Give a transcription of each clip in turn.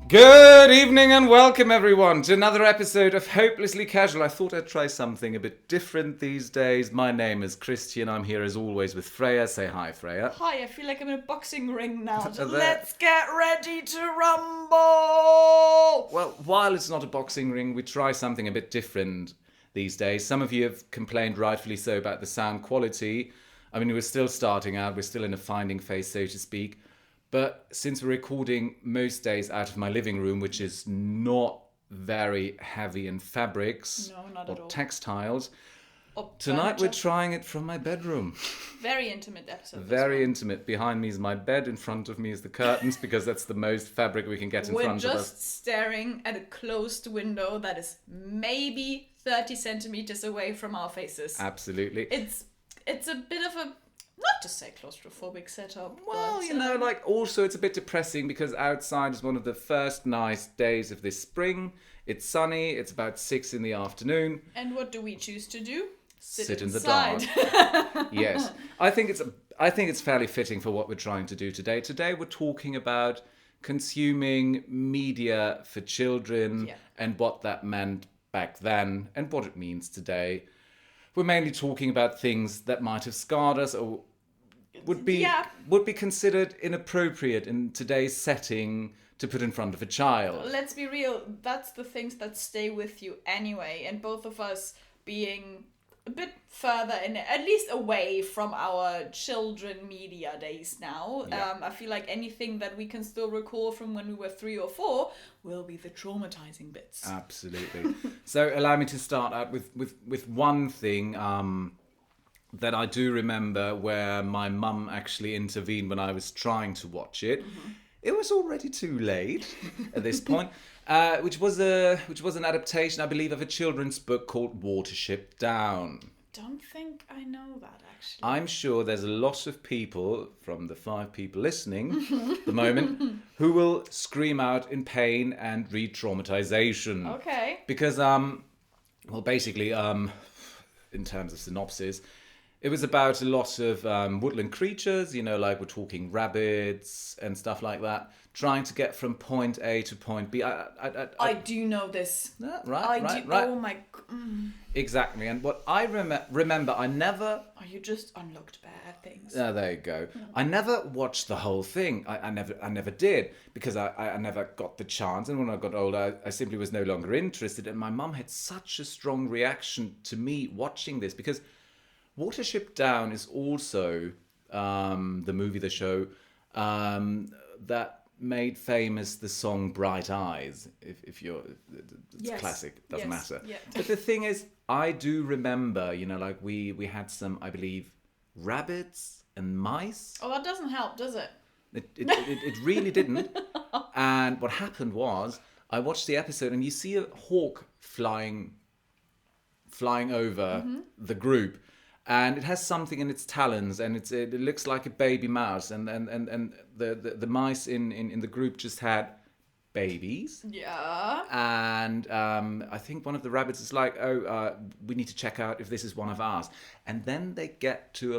Good evening and welcome everyone to another episode of Hopelessly Casual. I thought I'd try something a bit different these days. My name is Christian. I'm here as always with Freya. Say hi, Freya. Hi, I feel like I'm in a boxing ring now. Let's get ready to rumble! Well, while it's not a boxing ring, we try something a bit different these days. Some of you have complained, rightfully so, about the sound quality. I mean, we're still starting out. We're still in a finding phase, so to speak. But since we're recording most days out of my living room, which is not very heavy in fabrics or textiles, tonight we're trying it from my bedroom. Very intimate episode. Very intimate. Behind me is my bed. In front of me is the curtains because that's the most fabric we can get in front of us. We're just staring at a closed window that is maybe 30 centimeters away from our faces. Absolutely. It's a bit of a... Not to say claustrophobic setup. Well, but, also it's a bit depressing because outside is one of the first nice days of this spring. It's sunny. It's about 6 p.m. And what do we choose to do? Sit in the dark. Yes. I think it's fairly fitting for what we're trying to do today. Today we're talking about consuming media for children and what that meant back then and what it means today. We're mainly talking about things that might have scarred us or would be considered inappropriate in today's setting to put in front of a child. Let's be real, that's the things that stay with you anyway, and both of us being a bit further in, at least away from our children media days now. I feel like anything that we can still recall from when we were 3 or 4 will be the traumatizing bits. Absolutely. So allow me to start out with one thing that I do remember where my mum actually intervened when I was trying to watch it. Mm-hmm. It was already too late at this point. Which was an adaptation, I believe, of a children's book called Watership Down. Don't think I know that, actually. I'm sure there's a lot of people, from the 5 people listening at the moment, who will scream out in pain and re-traumatization. Okay. Because, basically, in terms of synopsis, it was about a lot of woodland creatures, like we're talking rabbits and stuff like that, trying to get from point A to point B. I do know this. Right. Oh my... Exactly. And what I remember, I never... Oh, you just unlocked bad things. There you go. Yeah. I never watched the whole thing. I never did, because I never got the chance. And when I got older, I simply was no longer interested. And my mum had such a strong reaction to me watching this, because Watership Down is also the movie, the show, that made famous the song Bright Eyes. It's classic, doesn't matter. Yeah. But the thing is, I do remember, we had some, I believe, rabbits and mice. Oh, that doesn't help, does it? It really didn't. And what happened was, I watched the episode and you see a hawk flying over the group. And it has something in its talons, and it looks like a baby mouse. And the mice in the group just had babies. Yeah. And I think one of the rabbits is like, we need to check out if this is one of ours. And then they get to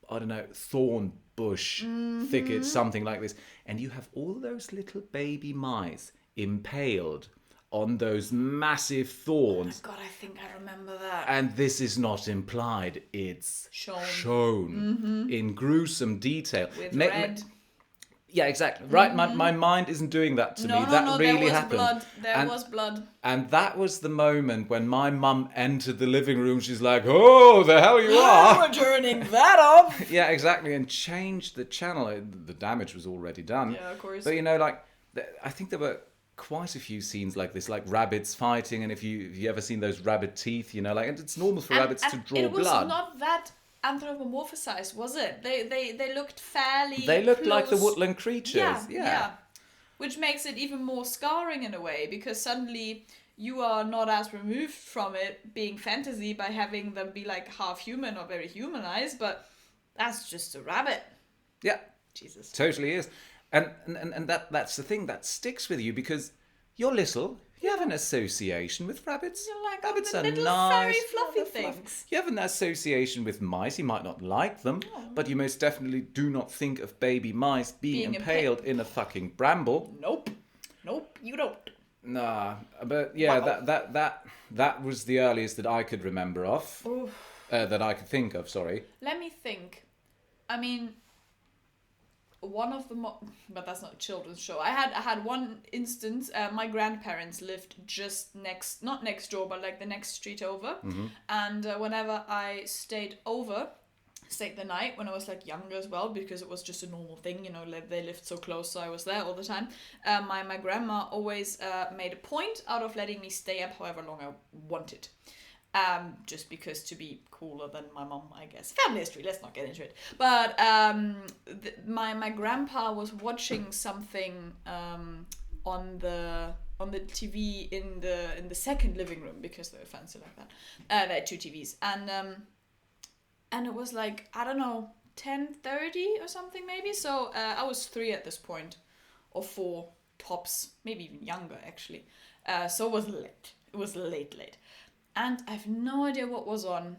a, thorn bush thicket, something like this. And you have all those little baby mice impaled on those massive thorns. Oh my God, I think I remember that. And this is not implied, it's shown in gruesome detail. With red. Yeah, exactly. Right, my mind isn't doing that to me. That really happened. There was blood. And that was the moment when my mum entered the living room. She's like, oh, the hell you are. We're turning that off. Yeah, exactly. And changed the channel. The damage was already done. Yeah, of course. But, I think there were quite a few scenes like this, like rabbits fighting, and if you ever seen those rabbit teeth, and it's normal for rabbits to draw blood. It was not that anthropomorphized, was it? They looked fairly They looked close. like the woodland creatures. Yeah. Which makes it even more scarring in a way, because suddenly you are not as removed from it being fantasy by having them be like half human or very humanized, but that's just a rabbit. Yeah. Jesus. Totally is. And that's the thing that sticks with you, because you're little. You have an association with rabbits. You're like, rabbits are little nice, furry fluffy things. You have an association with mice. You might not like them, but you most definitely do not think of baby mice being impaled in a fucking bramble. Nope. You don't. Nah, but yeah, Wow. that was the earliest that I could remember of, Oof. that I could think of. Sorry. Let me think. I mean, one of the but that's not a children's show. I had one instance. My grandparents lived just next, not next door, but like the next street over. And whenever I stayed the night when I was like younger as well, because it was just a normal thing, you know, like they lived so close, so I was there all the time. My grandma always made a point out of letting me stay up however long I wanted. Just because to be cooler than my mom, I guess. Family history, let's not get into it. But my grandpa was watching something on the TV in the second living room, because they were fancy like that. They had two TVs, and it was like, I don't know, 10:30 or something maybe. So I was 3 at this point, or 4 tops, maybe even younger actually. So it was late. It was late. And I have no idea what was on.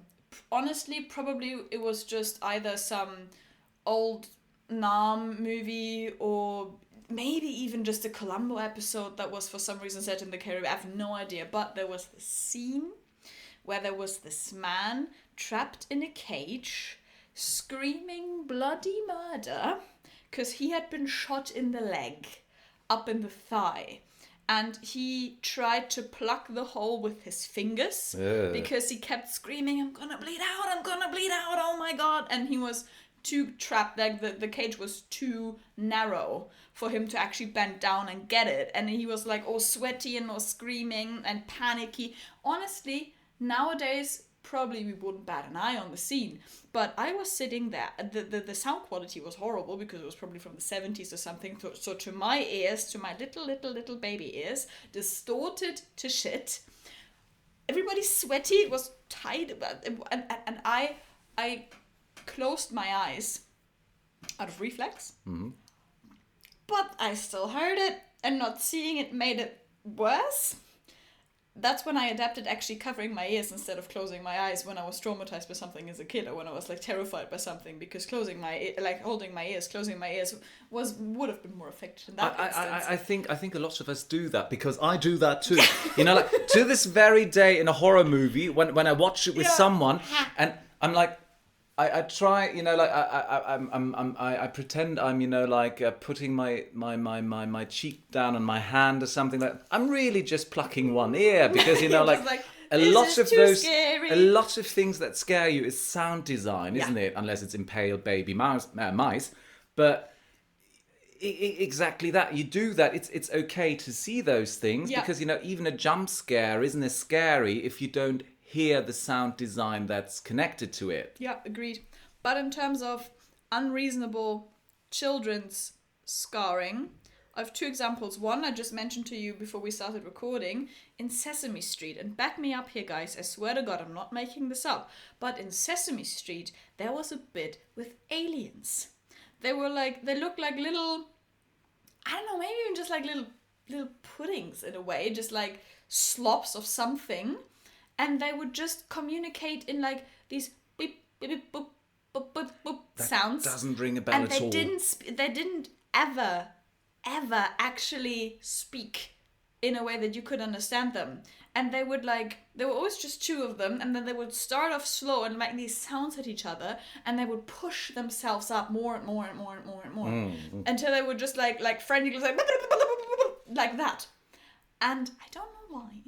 Honestly, probably it was just either some old Nam movie, or maybe even just a Columbo episode that was for some reason set in the Caribbean. I have no idea. But there was this scene where there was this man trapped in a cage, screaming bloody murder, because he had been shot in the leg, up in the thigh. And he tried to plug the hole with his fingers, because he kept screaming, I'm gonna bleed out, oh my god. And he was too trapped, like the cage was too narrow for him to actually bend down and get it. And he was like all sweaty and all screaming and panicky. Honestly, nowadays, probably we wouldn't bat an eye on the scene. But I was sitting there. The sound quality was horrible, because it was probably from the 70s or something. So to my ears, to my little baby ears, distorted to shit. Everybody's sweaty. It was tight. And I closed my eyes out of reflex. Mm-hmm. But I still heard it, and not seeing it made it worse. That's when I adapted actually covering my ears instead of closing my eyes when I was traumatized by something as a kid, or when I was like terrified by something, because holding my ears would have been more effective in that instance. I think a lot of us do that, because I do that too. You know, like to this very day in a horror movie, when I watch it with someone, and I'm like, I try, you know, like I pretend I'm, you know, like putting my cheek down on my hand or something. Like I'm really just plucking one ear, because you know, like a lot of those, scary. a lot of things that scare you is sound design, isn't it? Unless it's impaled baby mice, but exactly that. You do that. It's okay to see those things, because you know, even a jump scare isn't as scary if you don't hear the sound design that's connected to it. Yeah, agreed. But in terms of unreasonable children's scarring, I have 2 examples. One I just mentioned to you before we started recording, in Sesame Street. And back me up here, guys. I swear to God, I'm not making this up. But in Sesame Street, there was a bit with aliens. They looked like little, I don't know, maybe even just like little puddings in a way, just like slobs of something. And they would just communicate in like these beep, beep, beep, boop, boop, boop, boop sounds. Doesn't ring a bell and at all. They didn't ever actually speak in a way that you could understand them. And there were always just 2 of them, and then they would start off slow and make these sounds at each other, and they would push themselves up more and more and more and more and more, until they would just like frantically like that. And I don't know why,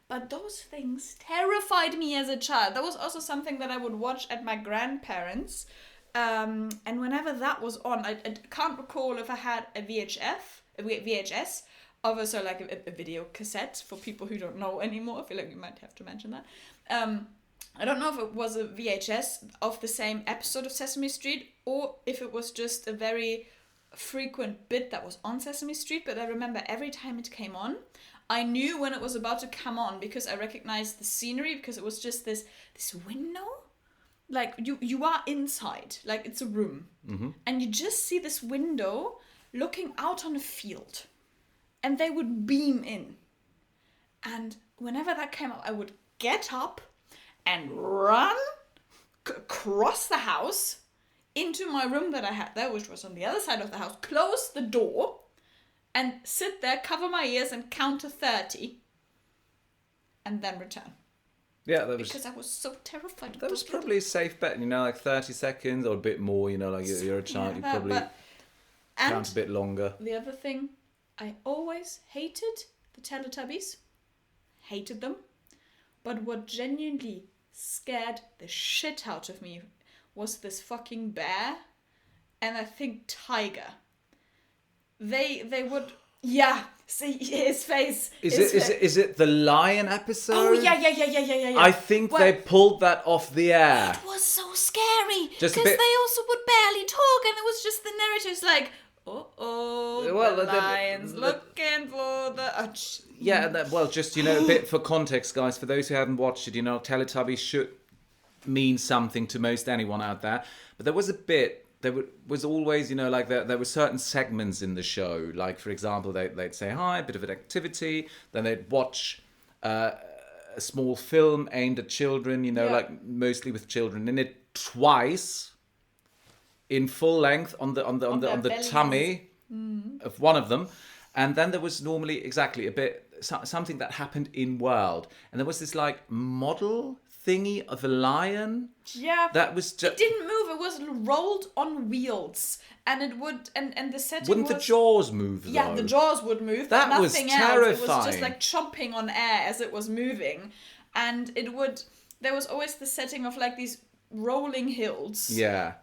but those things terrified me as a child. That was also something that I would watch at my grandparents'. And whenever that was on, I can't recall if I had a VHS of a video cassette, for people who don't know anymore. I feel like we might have to mention that. I don't know if it was a VHS of the same episode of Sesame Street, or if it was just a very frequent bit that was on Sesame Street, but I remember every time it came on, I knew when it was about to come on, because I recognized the scenery, because it was just this window. Like you are inside, like it's a room, and you just see this window looking out on a field, and they would beam in. And whenever that came up, I would get up and run across the house into my room that I had there, which was on the other side of the house, close the door, and sit there, cover my ears, and count to 30, and then return. Yeah, Because I was so terrified of that was those little- probably a safe bet. Like 30 seconds or a bit more. Like you're a child, you probably count And a bit longer. the other thing, I always hated the Teletubbies. Hated them. But what genuinely scared the shit out of me was this fucking bear and I think tiger. They would, yeah, see his face. Is it the lion episode? Oh yeah. I think they pulled that off the air. It was so scary Just a because bit- they also would barely talk, and it was just the narratives like, the lion's looking for the. Yeah, just a bit for context, guys. For those who haven't watched it, Teletubbies should mean something to most anyone out there. But there was a bit. There was always, there were certain segments in the show. Like, for example, they'd say hi, a bit of an activity. Then they'd watch a small film aimed at children, like mostly with children in it, twice in full length on the tummy of one of them. And then there was normally exactly a bit something that happened in world. And there was this like model thingy of a lion. Yeah, that was just. It didn't move. It was rolled on wheels, and it would. And the setting Wouldn't was. the jaws move? Though? Yeah, the jaws would move. That but was nothing terrifying. else. It was just like chomping on air as it was moving, and it would. There was always the setting of like these rolling hills. Yeah.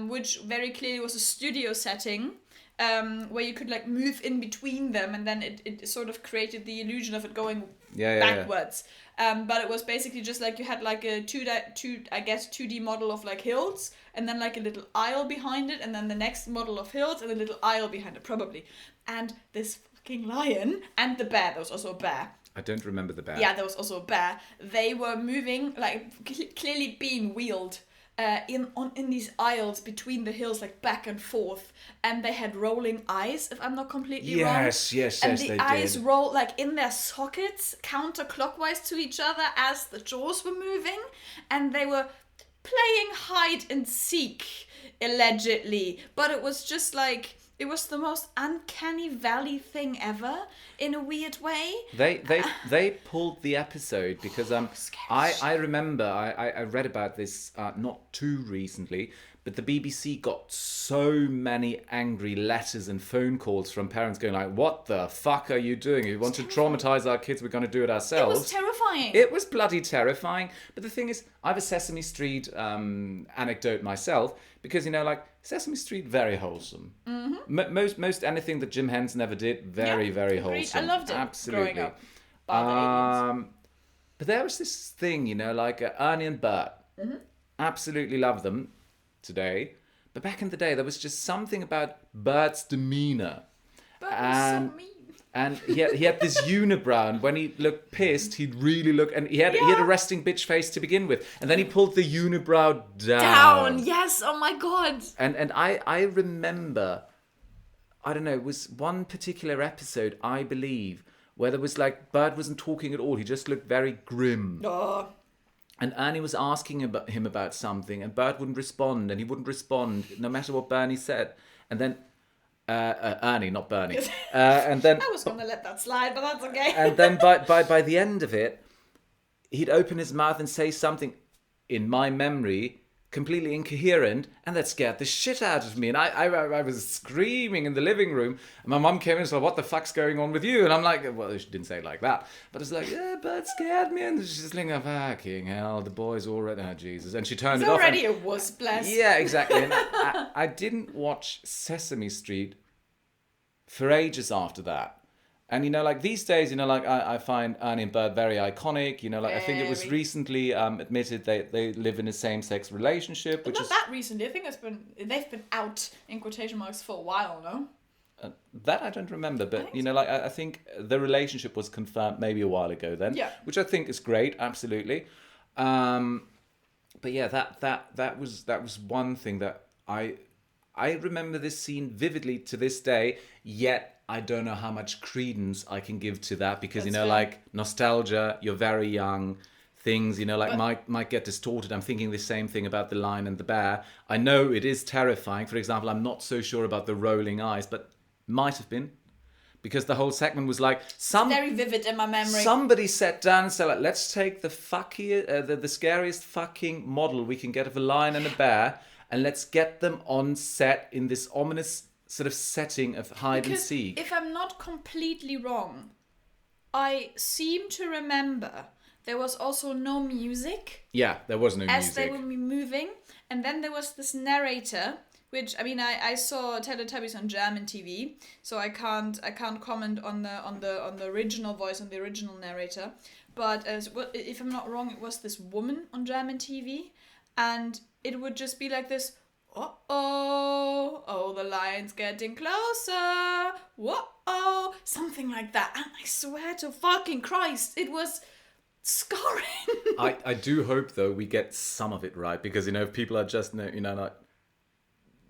Which very clearly was a studio setting. Where you could like move in between them, and then it sort of created the illusion of it going backwards. But it was basically just like you had like a 2D model of like hills, and then like a little aisle behind it, and then the next model of hills, and a little aisle behind it probably. And this fucking lion and the bear. There was also a bear. I don't remember the bear. Yeah, there was also a bear. They were moving like clearly being wheeled. In these aisles between the hills, like back and forth, and they had rolling eyes, if I'm not completely wrong. Yes, and they the eyes did. roll like in their sockets, counterclockwise to each other as the jaws were moving, and they were playing hide and seek, allegedly. But it was just like. It was the most uncanny valley thing ever, in a weird way. They pulled the episode because I remember I read about this not too recently, but the BBC got so many angry letters and phone calls from parents going like, "What the fuck are you doing? You want to traumatize our kids? We're going to do it ourselves." It was terrifying. It was bloody terrifying. But the thing is, I have a Sesame Street anecdote myself because like Sesame Street, very wholesome. Mm-hmm. Most anything that Jim Henson ever did, very agreed. wholesome. I loved it Absolutely. growing up. Bar the aliens. But there was this thing, like Ernie and Bert. Mm-hmm. Absolutely love them today. But back in the day, there was just something about Bert's demeanor. Bert was so mean. And he had this unibrow, and when he looked pissed, he'd really look, and he had a resting bitch face to begin with, and then he pulled the unibrow down. Yes, oh my god. And I remember, I don't know, it was one particular episode, I believe, where there was like, Bert wasn't talking at all, he just looked very grim. Oh. And Ernie was asking him about something, and Bert wouldn't respond, and he wouldn't respond, no matter what Bernie said. And then Ernie, not Bernie. And then I was going to let that slide, but that's okay. And then by the end of it, he'd open his mouth and say something, in my memory, completely incoherent, and that scared the shit out of me. And I was screaming in the living room, and my mum came in and said, "What the fuck's going on with you?" And I'm like, well, she didn't say it like that, but it's like, yeah, Bert scared me. And she's just like, oh, fucking hell, the boy's already, oh, Jesus. And she turned He's it off. already a wuss, bless. Yeah, exactly. And I didn't watch Sesame Street for ages after that. And, like these days, like I find Ernie and Bert very iconic. Like I think it was recently admitted they live in a same-sex relationship. But not that recently. I think they've been out in quotation marks for a while, no? That I don't remember. But, I think the relationship was confirmed maybe a while ago then. Yeah. Which I think is great, absolutely. But yeah, that was one thing that I remember this scene vividly to this day, yet I don't know how much credence I can give to that because, That's fair. like nostalgia, you're very young, things, might get distorted. I'm thinking the same thing about the lion and the bear. I know it is terrifying. For example, I'm not so sure about the rolling eyes, but might have been. because the whole segment was like Very vivid in my memory. somebody sat down and said, like, let's take the the scariest fucking model we can get of a lion and a bear, and let's get them on set in this ominous sort of setting of hide and Because seek. if I'm not completely wrong, I seem to remember there was also no music Yeah, there was no as music. they were moving, and then there was this narrator. Which, I mean, I saw Teletubbies on German TV, so I can't comment on the original voice, on the original narrator. But if I'm not wrong, it was this woman on German TV, and it would just be like this. Oh, the lion's getting closer. Whoa, something like that. And I swear to fucking Christ, it was scarring. I do hope though we get some of it right, because if people are just like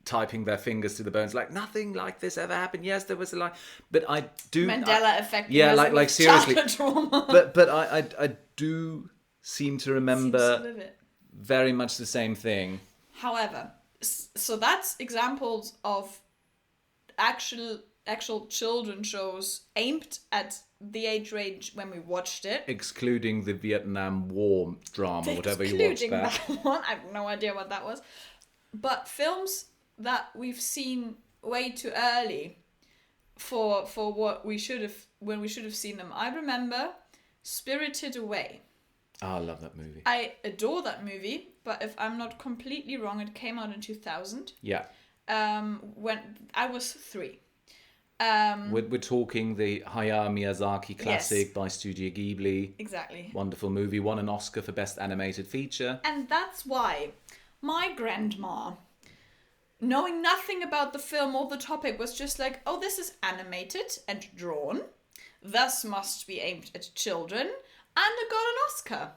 typing their fingers to the bones, like nothing like this ever happened. Yes, there was a lie, but I do Mandela effect. Yeah, because like of seriously. childhood trauma. But I do seem to remember live it. very much the same thing. However, so that's examples of actual children shows aimed at the age range when we watched it. Excluding the Vietnam War drama, whatever you watched Excluding that. that one, I have no idea what that was. But films that we've seen way too early for what we should have, when we should have seen them. I remember Spirited Away. Oh, I love that movie. I adore that movie, but if I'm not completely wrong, it came out in 2000. Yeah. When I was 3. We're talking the Hayao Miyazaki classic by Studio Ghibli. Exactly. Wonderful movie. Won an Oscar for Best Animated Feature. And that's why my grandma, knowing nothing about the film or the topic, was just like, oh, this is animated and drawn, thus must be aimed at children, and it got an Oscar.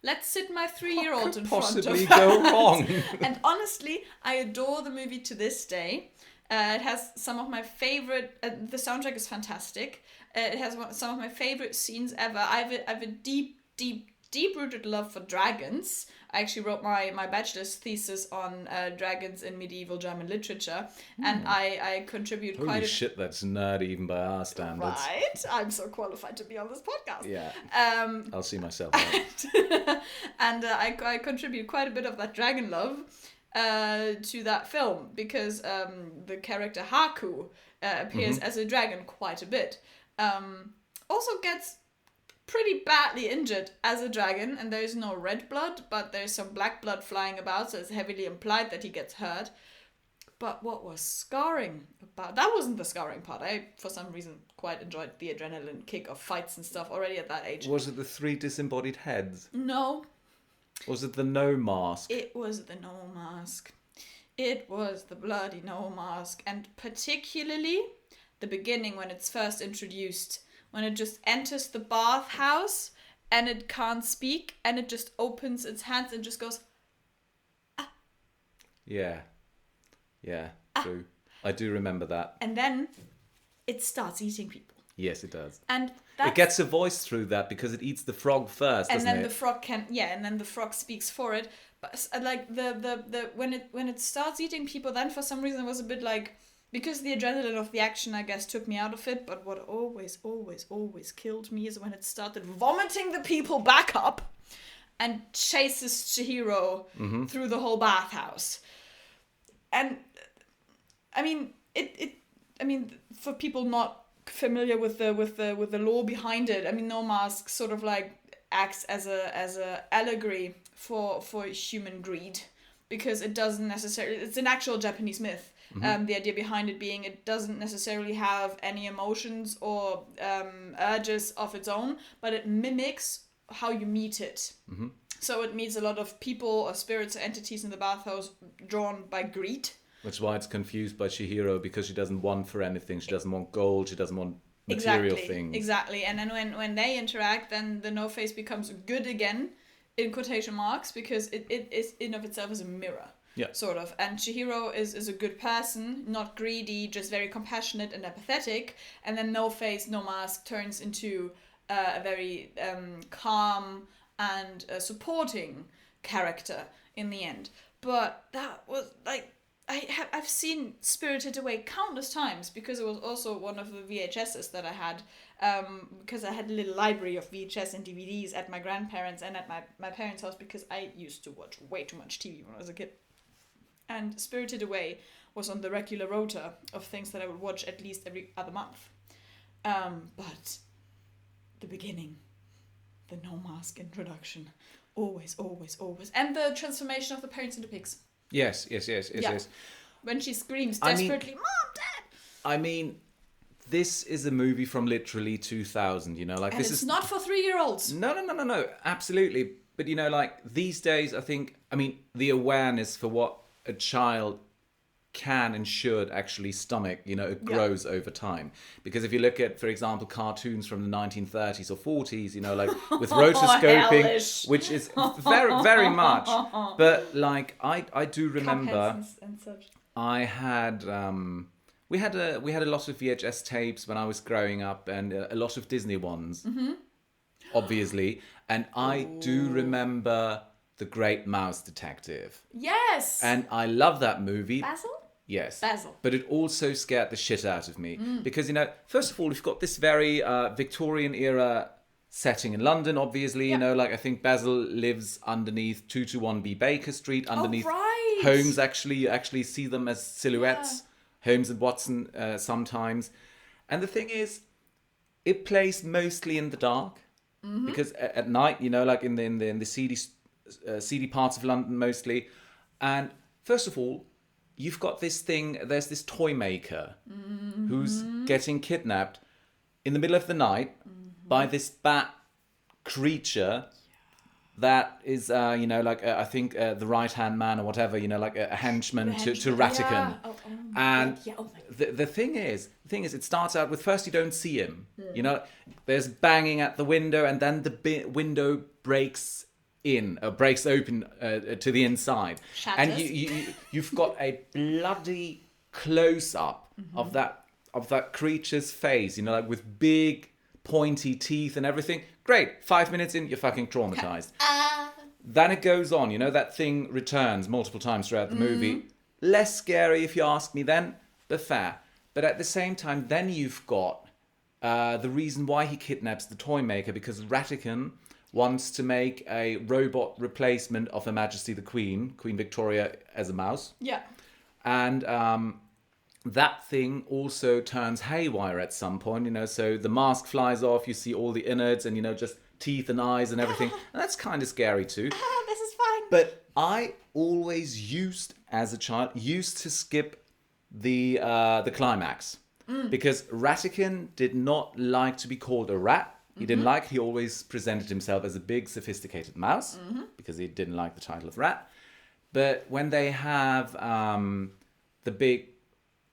Let's sit my 3-year-old in front of possibly her. go wrong? And honestly, I adore the movie to this day. It has some of my favorite. The soundtrack is fantastic. It has some of my favorite scenes ever. I have a deep-rooted love for dragons. I actually wrote my bachelor's thesis on dragons in medieval German literature, and I contribute Holy quite. shit, that's nerdy even by our standards. Right, I'm so qualified to be on this podcast. Yeah. I'll see myself out. And I contribute quite a bit of that dragon love to that film, because the character Haku appears as a dragon quite a bit. Also gets pretty badly injured as a dragon, and there's no red blood, but there's some black blood flying about, so it's heavily implied that he gets hurt. But what was scarring about that wasn't the scarring part. I, for some reason, quite enjoyed the adrenaline kick of fights and stuff already at that age. Was it the 3 disembodied heads? No. Was it the no mask? It was the no mask. It was the bloody no mask. And particularly the beginning, when it's first introduced, when it just enters the bathhouse and it can't speak, and it just opens its hands and just goes, ah. Yeah, true. I do remember that. And then it starts eating people. Yes, it does. And it gets a voice through that because it eats the frog first, doesn't it? And then the frog and then the frog speaks for it. But like the when it starts eating people, then for some reason it was a bit like, because the adrenaline of the action, I guess, took me out of it. But what always killed me is when it started vomiting the people back up and chases Chihiro through the whole bathhouse. And I mean, for people not familiar with the lore behind it, I mean, No Mask sort of like acts as a allegory for human greed, because it doesn't necessarily, it's an actual Japanese myth. The idea behind it being it doesn't necessarily have any emotions or urges of its own, but it mimics how you meet it. So it meets a lot of people or spirits or entities in the bathhouse drawn by greed. Which is why it's confused by Chihiro, because she doesn't want for anything. She doesn't want gold. She doesn't want material things. Exactly. And then when they interact, then the no face becomes good again, in quotation marks, because it is in of itself is a mirror. Yeah. Sort of. And Chihiro is a good person, not greedy, just very compassionate and empathetic. And then No Face, No Mask turns into a very calm and supporting character in the end. But that was like, I've seen Spirited Away countless times because it was also one of the VHSs that I had, because I had a little library of VHS and DVDs at my grandparents' and at my parents' house because I used to watch way too much TV when I was a kid. And Spirited Away was on the regular rota of things that I would watch at least every other month. But the beginning, the no mask introduction, always, always, always, and the transformation of the parents into pigs. Yes. When she screams desperately, Mom, Dad! I mean, this is a movie from literally 2000, like And this it's is... not for 3-year-olds. No, absolutely. But, like these days, I think, the awareness for what a child can and should actually stomach, it grows over time. Because if you look at, for example, cartoons from the 1930s or 40s, like with rotoscoping, hellish. which is very, very much. But like, I do remember, Cupheads and such. I had, we had a lot of VHS tapes when I was growing up, and a lot of Disney ones, obviously. And I do remember The Great Mouse Detective. Yes! And I love that movie. Basil? Yes. Basil. But it also scared the shit out of me. Because, first of all, we've got this very Victorian era setting in London, obviously. I think Basil lives underneath 221B Baker Street, underneath right. Holmes. Actually see them as silhouettes. Yeah. Holmes and Watson sometimes. And the thing is, it plays mostly in the dark. Because at night, like in the seedy parts of London mostly. And first of all, you've got this thing, there's this toy maker who's getting kidnapped in the middle of the night by this bat creature that is, I think the right-hand man or whatever, like a henchman to Ratican. Yeah. And the thing is, it starts out with, first you don't see him. There's banging at the window, and then the window breaks open to the inside. Shatters. And you've got a bloody close-up of that creature's face, like with big pointy teeth and everything. Great, 5 minutes in, you're fucking traumatized. Then it goes on, that thing returns multiple times throughout the movie. Less scary if you ask me then, but fair. But at the same time, then you've got the reason why he kidnaps the toy maker, because Ratican wants to make a robot replacement of Her Majesty the Queen Victoria, as a mouse. Yeah. And that thing also turns haywire at some point, so the mask flies off, you see all the innards and, just teeth and eyes and everything. And that's kind of scary too. This is fine. But I always as a child, to skip the climax. Because Ratican did not like to be called a rat. He didn't like, he always presented himself as a big, sophisticated mouse, because he didn't like the title of rat. But when they have the big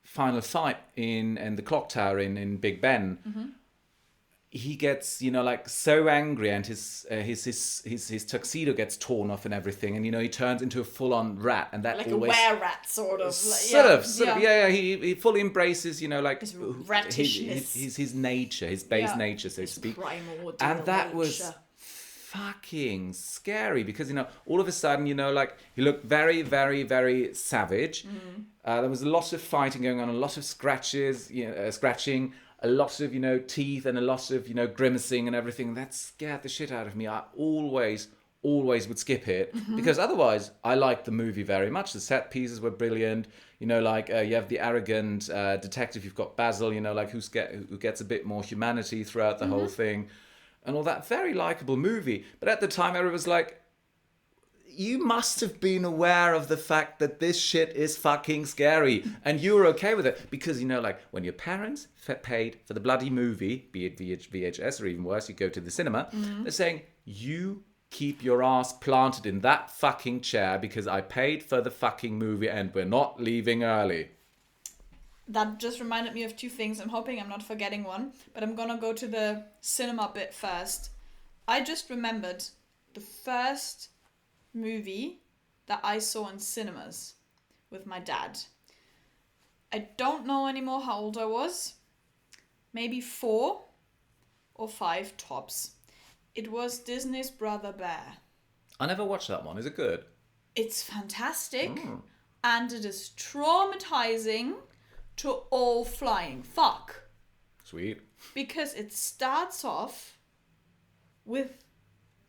final fight in the clock tower in Big Ben, he gets, so angry, and his tuxedo gets torn off and everything, and, he turns into a full-on rat, and that like always... a were-rat, sort of. Sort of, yeah. He fully embraces, his ratishness. his nature, his base nature, so to speak. Primordial And that nature. was fucking scary, because, all of a sudden, he looked very, very, very savage. There was a lot of fighting going on, a lot of scratches, scratching, a lot of, teeth, and a lot of, grimacing and everything. That scared the shit out of me. I always would skip it, because otherwise I liked the movie very much. The set pieces were brilliant. You have the arrogant detective. You've got Basil, who gets a bit more humanity throughout the whole thing, and all that. Very likable movie. But at the time, everyone was like, you must have been aware of the fact that this shit is fucking scary, and you were okay with it, because when your parents paid for the bloody movie, be it VHS or even worse, you go to the cinema, they're saying, you keep your ass planted in that fucking chair, because I paid for the fucking movie and we're not leaving early. That just reminded me of two things. I'm hoping I'm not forgetting one, but I'm gonna go to the cinema bit first. I just remembered the first movie that I saw in cinemas with my dad. I don't know anymore how old I was. Maybe 4 or 5 tops. It was Disney's Brother Bear. I never watched that one. Is it good? It's fantastic. and it is traumatizing to all flying fuck. Sweet. Because it starts off with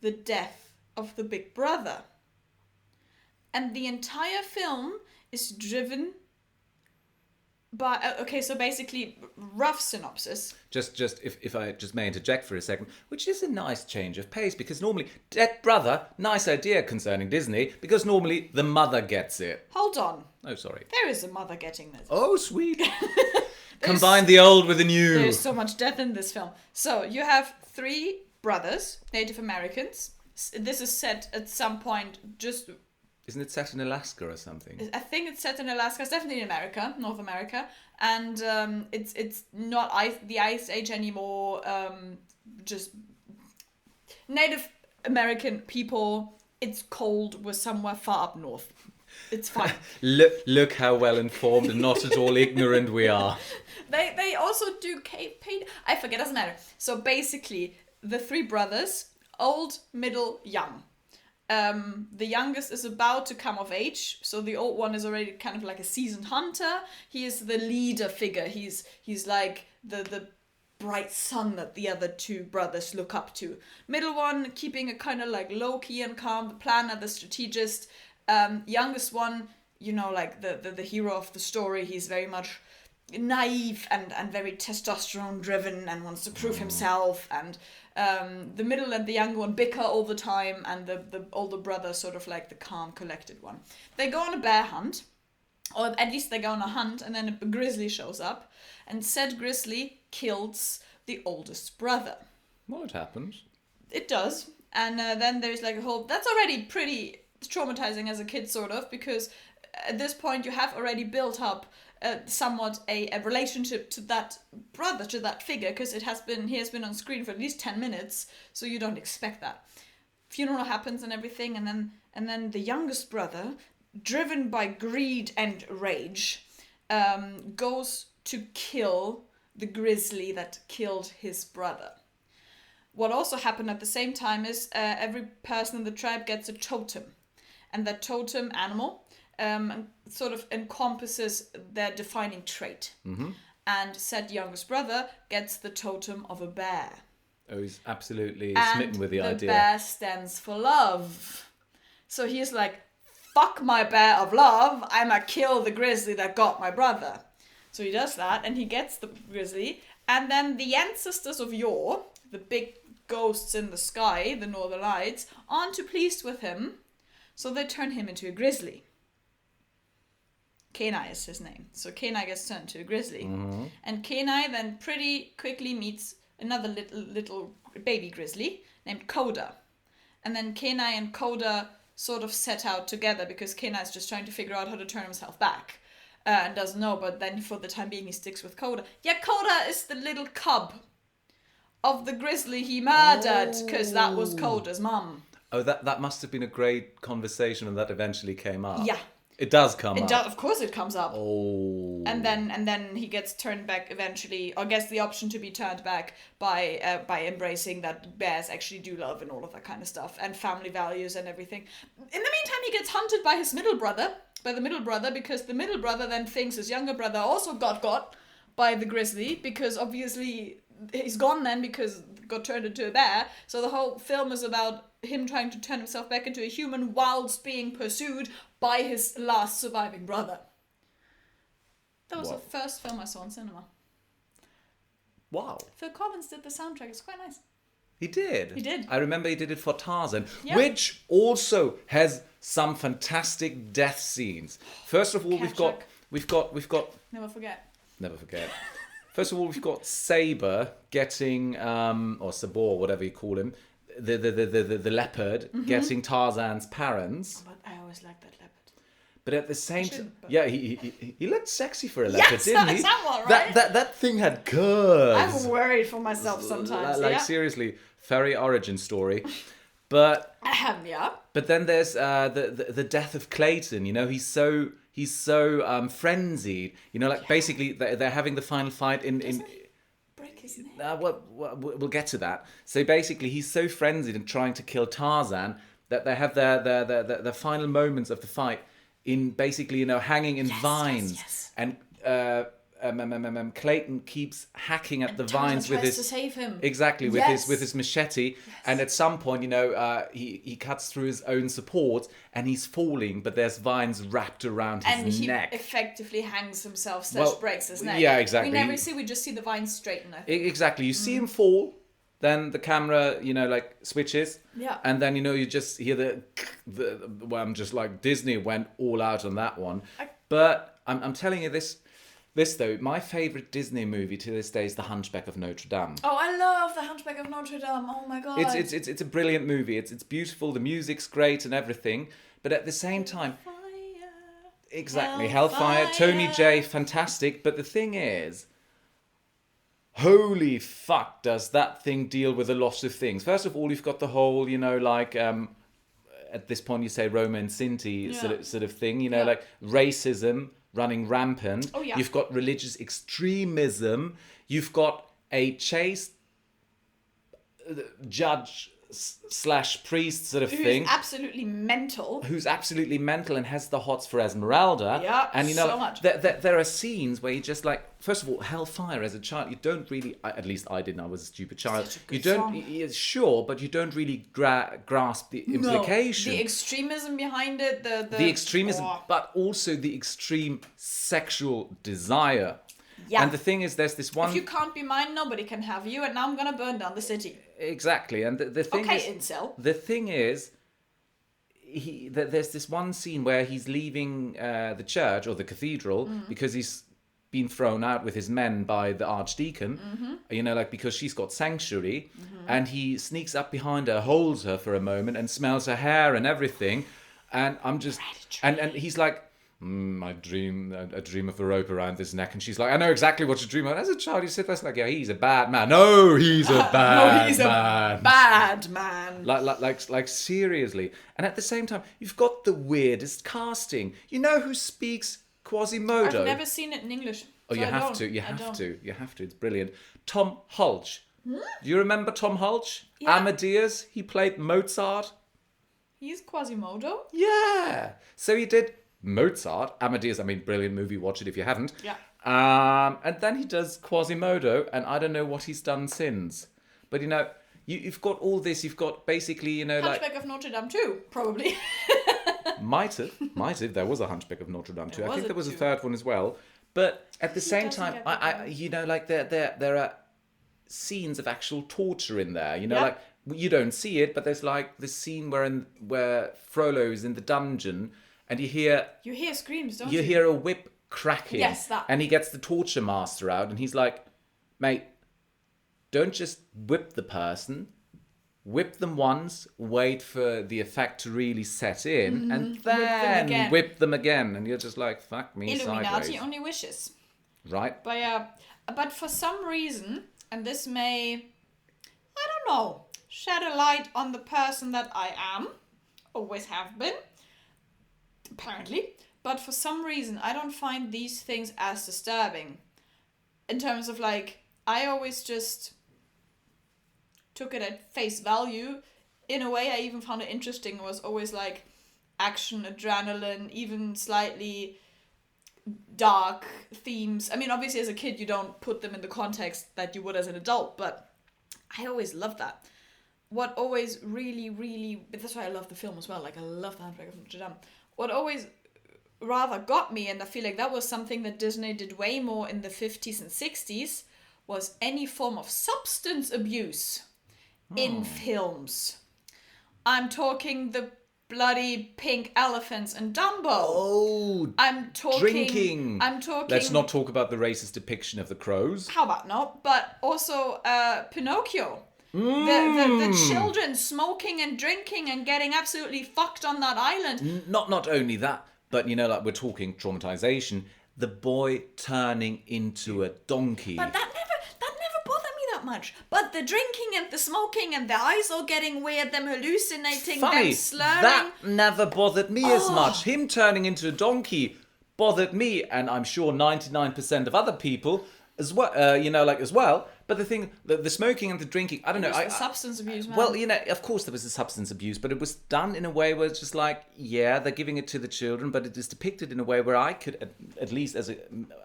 the death of the big brother. And the entire film is driven by... Okay, so basically, rough synopsis. Just if I just may interject for a second, which is a nice change of pace, because normally, dead brother, nice idea concerning Disney, because normally the mother gets it. Hold on. Oh, sorry. There is a mother getting this. Oh, sweet. Combine the old with the new. There's so much death in this film. So you have 3 brothers, Native Americans. This is set at some point just... Isn't it set in Alaska or something? I think it's set in Alaska. It's definitely in America, North America. And it's not the Ice Age anymore. Just Native American people, it's cold. We're somewhere far up north. It's fine. Look how well informed and not at all ignorant we are. They also do cave paint. I forget, doesn't matter. So basically, the 3 brothers, old, middle, young. The youngest is about to come of age, so the old one is already kind of like a seasoned hunter. He is the leader figure. He's like the bright sun that the other 2 brothers look up to. Middle one keeping a kind of like low key and calm, the planner, the strategist. Youngest one, you know, like the hero of the story. He's very much naive and very testosterone driven and wants to prove himself, and the middle and the younger one bicker all the time, and the older brother sort of like the calm, collected one. They go on a bear hunt, or at least they go on a hunt, and then a grizzly shows up, and said grizzly kills the oldest brother. Well, it happens. It does. And then there's like a whole... That's already pretty traumatizing as a kid, sort of, because at this point you have already built up somewhat a relationship to that brother, to that figure, because he has been on screen for at least 10 minutes, so you don't expect that. Funeral happens and everything, and then the youngest brother, driven by greed and rage, goes to kill the grizzly that killed his brother. What also happened at the same time is every person in the tribe gets a totem, and that totem animal sort of encompasses their defining trait. Mm-hmm. And said youngest brother gets the totem of a bear. Oh, he's absolutely and smitten with the idea. The bear stands for love. So he's like, fuck my bear of love, I'ma kill the grizzly that got my brother. So he does that, and he gets the grizzly, and then the ancestors of yore, the big ghosts in the sky, the Northern Lights, aren't too pleased with him, so they turn him into a grizzly. Kenai is his name. So Kenai gets turned to a grizzly. Mm-hmm. And Kenai then pretty quickly meets another little baby grizzly named Coda. And then Kenai and Coda sort of set out together because Kenai is just trying to figure out how to turn himself back. And doesn't know, but then for the time being he sticks with Coda. Yeah, Coda is the little cub of the grizzly he murdered, because that was Coda's mum. Oh, that must have been a great conversation, and that eventually came up. Yeah. It does come up. Of course it comes up. Oh. And then he gets turned back eventually, or gets the option to be turned back by embracing that bears actually do love and all of that kind of stuff, and family values and everything. In the meantime, he gets hunted by the middle brother, because the middle brother then thinks his younger brother also got by the grizzly, because obviously he's gone then because got turned into a bear. So the whole film is about him trying to turn himself back into a human whilst being pursued by his last surviving brother. That was the first film I saw in cinema. Wow. Phil Collins did the soundtrack. It's quite nice. He did? He did. I remember he did it for Tarzan, yeah. Which also has some fantastic death scenes. First of all, we've got Never forget. First of all, we've got Saber getting or Sabor, whatever you call him, the leopard, mm-hmm. getting Tarzan's parents. But I always liked that leopard. But at the same time, yeah, he looked sexy for a leopard, didn't he? Somewhat, right? That thing had curves. I'm worried for myself sometimes. Seriously, fairy origin story. But yeah. But then there's the death of Clayton. You know, he's so frenzied. You know, like basically they're having the final fight in. Break his neck. We'll get to that. So basically, he's so frenzied and trying to kill Tarzan that they have the final moments of the fight, in basically, hanging in vines. yes. And Clayton keeps hacking at the vines with tries his... to save him. Exactly, with Yes. his machete. And at some point, he cuts through his own support and he's falling, but there's vines wrapped around his And he neck. effectively hangs himself / Well, breaks his neck. yeah, exactly. We just see the vines straighten, I think. Exactly. You see him fall, then the camera, switches. Yeah. And then, you just hear the well, I'm just like, Disney went all out on that one. But I'm telling you this though, my favourite Disney movie to this day is The Hunchback of Notre Dame. Oh, I love The Hunchback of Notre Dame. Oh my god. It's a brilliant movie. It's beautiful. The music's great and everything. But at the same time, exactly, Hellfire, Tony J, fantastic. But the thing is, holy fuck, does that thing deal with a lot of things. First of all, you've got the whole, at this point you say Roma and Sinti sort of thing, like racism running rampant. Oh, yeah. You've got religious extremism. You've got a chaste judge / priest sort of thing. Who's absolutely mental. Who's absolutely mental and has the hots for Esmeralda. Yeah, and so much. There are scenes where you just like, first of all, Hellfire as a child, you don't really, at least I didn't, I was a stupid child. Such a good you don't, song. yeah, sure, but you don't really grasp the implication. No, the extremism behind it, the extremism, but also the extreme sexual desire. Yeah. And the thing is, there's this one... If you can't be mine, nobody can have you, and now I'm gonna burn down the city. Exactly, and the thing Okay, is... incel. The thing is, there's this one scene where he's leaving the church, or the cathedral, because he's been thrown out with his men by the archdeacon, because she's got sanctuary, and he sneaks up behind her, holds her for a moment, and smells her hair and everything, and I'm just... And he's like... I dream of a rope around his neck, and she's like, I know exactly what you dream of. As a child, you sit there like, yeah, he's a bad man. No, he's a bad man. A bad man. Like seriously. And at the same time, you've got the weirdest casting. You know who speaks Quasimodo? I've never seen it in English. Oh, you have to. You have to. It's brilliant. Tom Hulce. Do you remember Tom Hulce? Yeah. Amadeus. He played Mozart. He's Quasimodo? Yeah. So he did Mozart, Amadeus, brilliant movie, watch it if you haven't. Yeah. And then he does Quasimodo, and I don't know what he's done since. But, you've got all this, you've got basically, Hunchback of Notre Dame too, probably. Might have. There was a Hunchback of Notre Dame too. I think there was a too. third one as well. But at the same doesn't time, get there are scenes of actual torture in there. Yeah. Like, you don't see it, but there's like this scene where Frollo's in the dungeon, and you hear screams, don't you? You hear a whip cracking. Yes, that. And he gets the torture master out, and he's like, mate, don't just whip the person. Whip them once, wait for the effect to really set in, and then whip them again. And you're just like, fuck me Illuminati sideways. only wishes. Right? But for some reason, and this may, I don't know, shed a light on the person that I am, always have been, apparently, but for some reason I don't find these things as disturbing. In terms of like, I always just took it at face value. In a way, I even found it interesting. It was always like action, adrenaline, even slightly dark themes. Obviously as a kid you don't put them in the context that you would as an adult, but I always loved that. What always really, that's why I love the film as well, like I love The Hunchback of Notre Dame. What always rather got me, and I feel like that was something that Disney did way more in the 50s and 60s, was any form of substance abuse in films. I'm talking the bloody pink elephants and Dumbo. Oh, I'm talking drinking. Let's not talk about the racist depiction of the crows. How about not? But also Pinocchio. The children smoking and drinking and getting absolutely fucked on that island. Not only that, but like we're talking traumatization, the boy turning into a donkey. But that never bothered me that much. But the drinking and the smoking and the eyes all getting weird, them hallucinating, them slurring. That never bothered me as much. Him turning into a donkey bothered me, and I'm sure 99% of other people. as well, as well. But the thing, the smoking and the drinking, I don't know. It was the substance abuse, man. Well, of course there was the substance abuse, but it was done in a way where it's just like, yeah, they're giving it to the children, but it is depicted in a way where I could, at least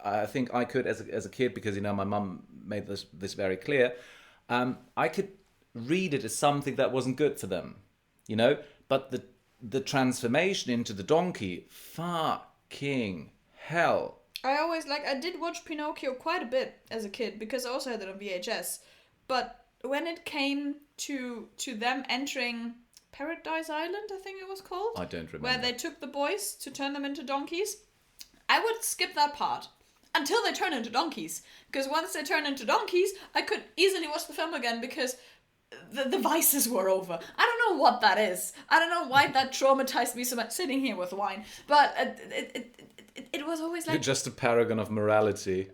I think I could as a kid, because my mum made this very clear. I could read it as something that wasn't good for them, But the transformation into the donkey, fucking hell. I did watch Pinocchio quite a bit as a kid because I also had it on VHS. But when it came to them entering Paradise Island, I think it was called. I don't remember. Where they took the boys to turn them into donkeys. I would skip that part until they turn into donkeys. Because once they turn into donkeys, I could easily watch the film again because the vices were over. I don't know what that is. I don't know why that traumatized me so much sitting here with wine. But it was always like... You're just a paragon of morality.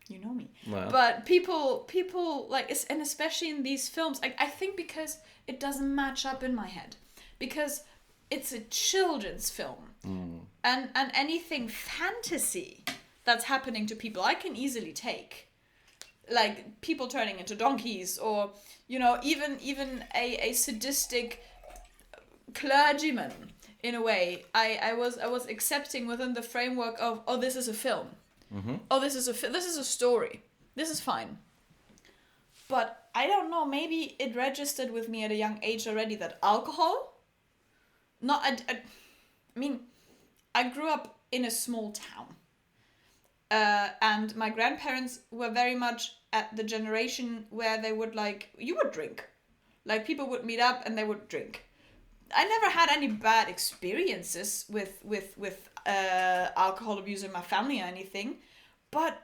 You know me. Well. But people like, and especially in these films, I think because it doesn't match up in my head. Because it's a children's film. And anything fantasy that's happening to people, I can easily take. Like people turning into donkeys, or even a sadistic clergyman. In a way, I was accepting within the framework of, oh, this is a film. Mm-hmm. Oh, this is a story. This is fine. But I don't know. Maybe it registered with me at a young age already that alcohol. I mean, I grew up in a small town. And my grandparents were very much at the generation where they would you would drink. Like people would meet up and they would drink. I never had any bad experiences with alcohol abuse in my family or anything. But,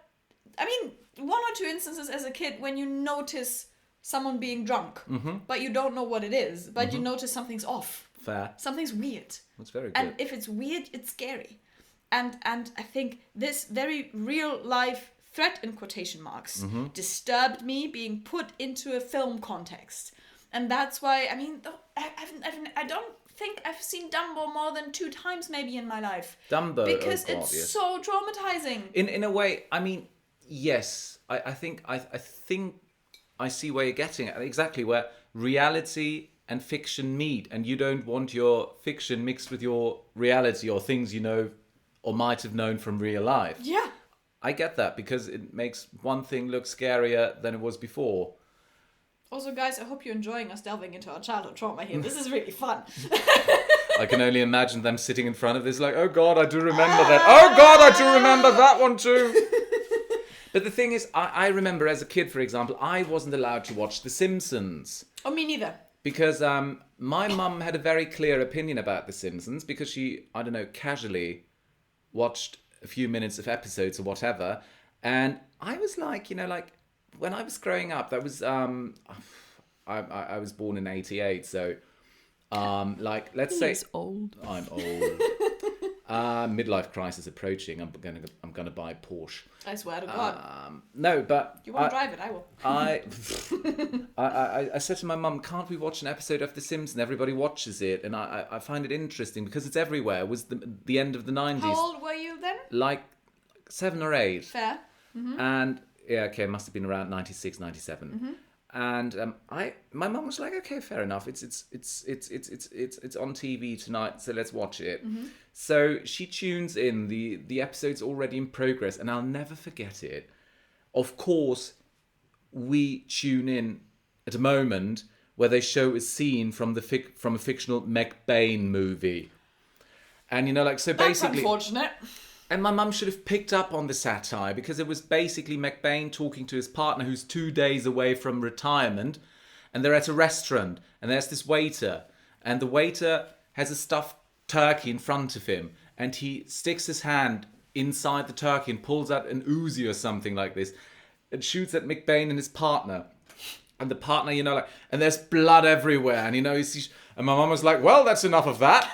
I mean, one or two instances as a kid when you notice someone being drunk, but you don't know what it is, but you notice something's off. Fair. Something's weird. That's very good. And if it's weird, it's scary. And I think this very real life threat in quotation marks disturbed me being put into a film context. And that's why, I mean, I don't think I've seen Dumbo more than 2 times maybe in my life. Dumbo, because it's so traumatizing. In a way, I mean, yes, I think I see where you're getting at. Exactly, where reality and fiction meet, and you don't want your fiction mixed with your reality or things you know or might have known from real life. Yeah. I get that, because it makes one thing look scarier than it was before. Also, guys, I hope you're enjoying us delving into our childhood trauma here. This is really fun. I can only imagine them sitting in front of this like, oh God, I do remember that. Oh God, I do remember that one too. But the thing is, I remember as a kid, for example, I wasn't allowed to watch The Simpsons. Oh, me neither. Because my mum had a very clear opinion about The Simpsons, because she, I don't know, casually watched a few minutes of episodes or whatever. And I was like, when I was growing up, that was I was born in '88, so let's say old. I'm old. Midlife crisis approaching. I'm gonna buy a Porsche. I swear to God. No, but you won't drive it. I will. I said to my mum, can't we watch an episode of The Simpsons? Everybody watches it, and I find it interesting because it's everywhere. It was the end of the '90s. How old were you then? Like 7 or 8. Fair. Mm-hmm. And yeah, okay, it must have been around 96, 97. Mm-hmm. And my mum was like, okay, fair enough. It's on TV tonight, so let's watch it. Mm-hmm. So she tunes in. The episode's already in progress, and I'll never forget it. Of course, we tune in at a moment where they show a scene from from a fictional McBain movie, and so That's basically, unfortunate. And my mum should have picked up on the satire, because it was basically McBain talking to his partner who's 2 days away from retirement, and they're at a restaurant, and there's this waiter, and the waiter has a stuffed turkey in front of him, and he sticks his hand inside the turkey and pulls out an Uzi or something like this, and shoots at McBain and his partner. And the partner, and there's blood everywhere, and and my mum was like, well, that's enough of that.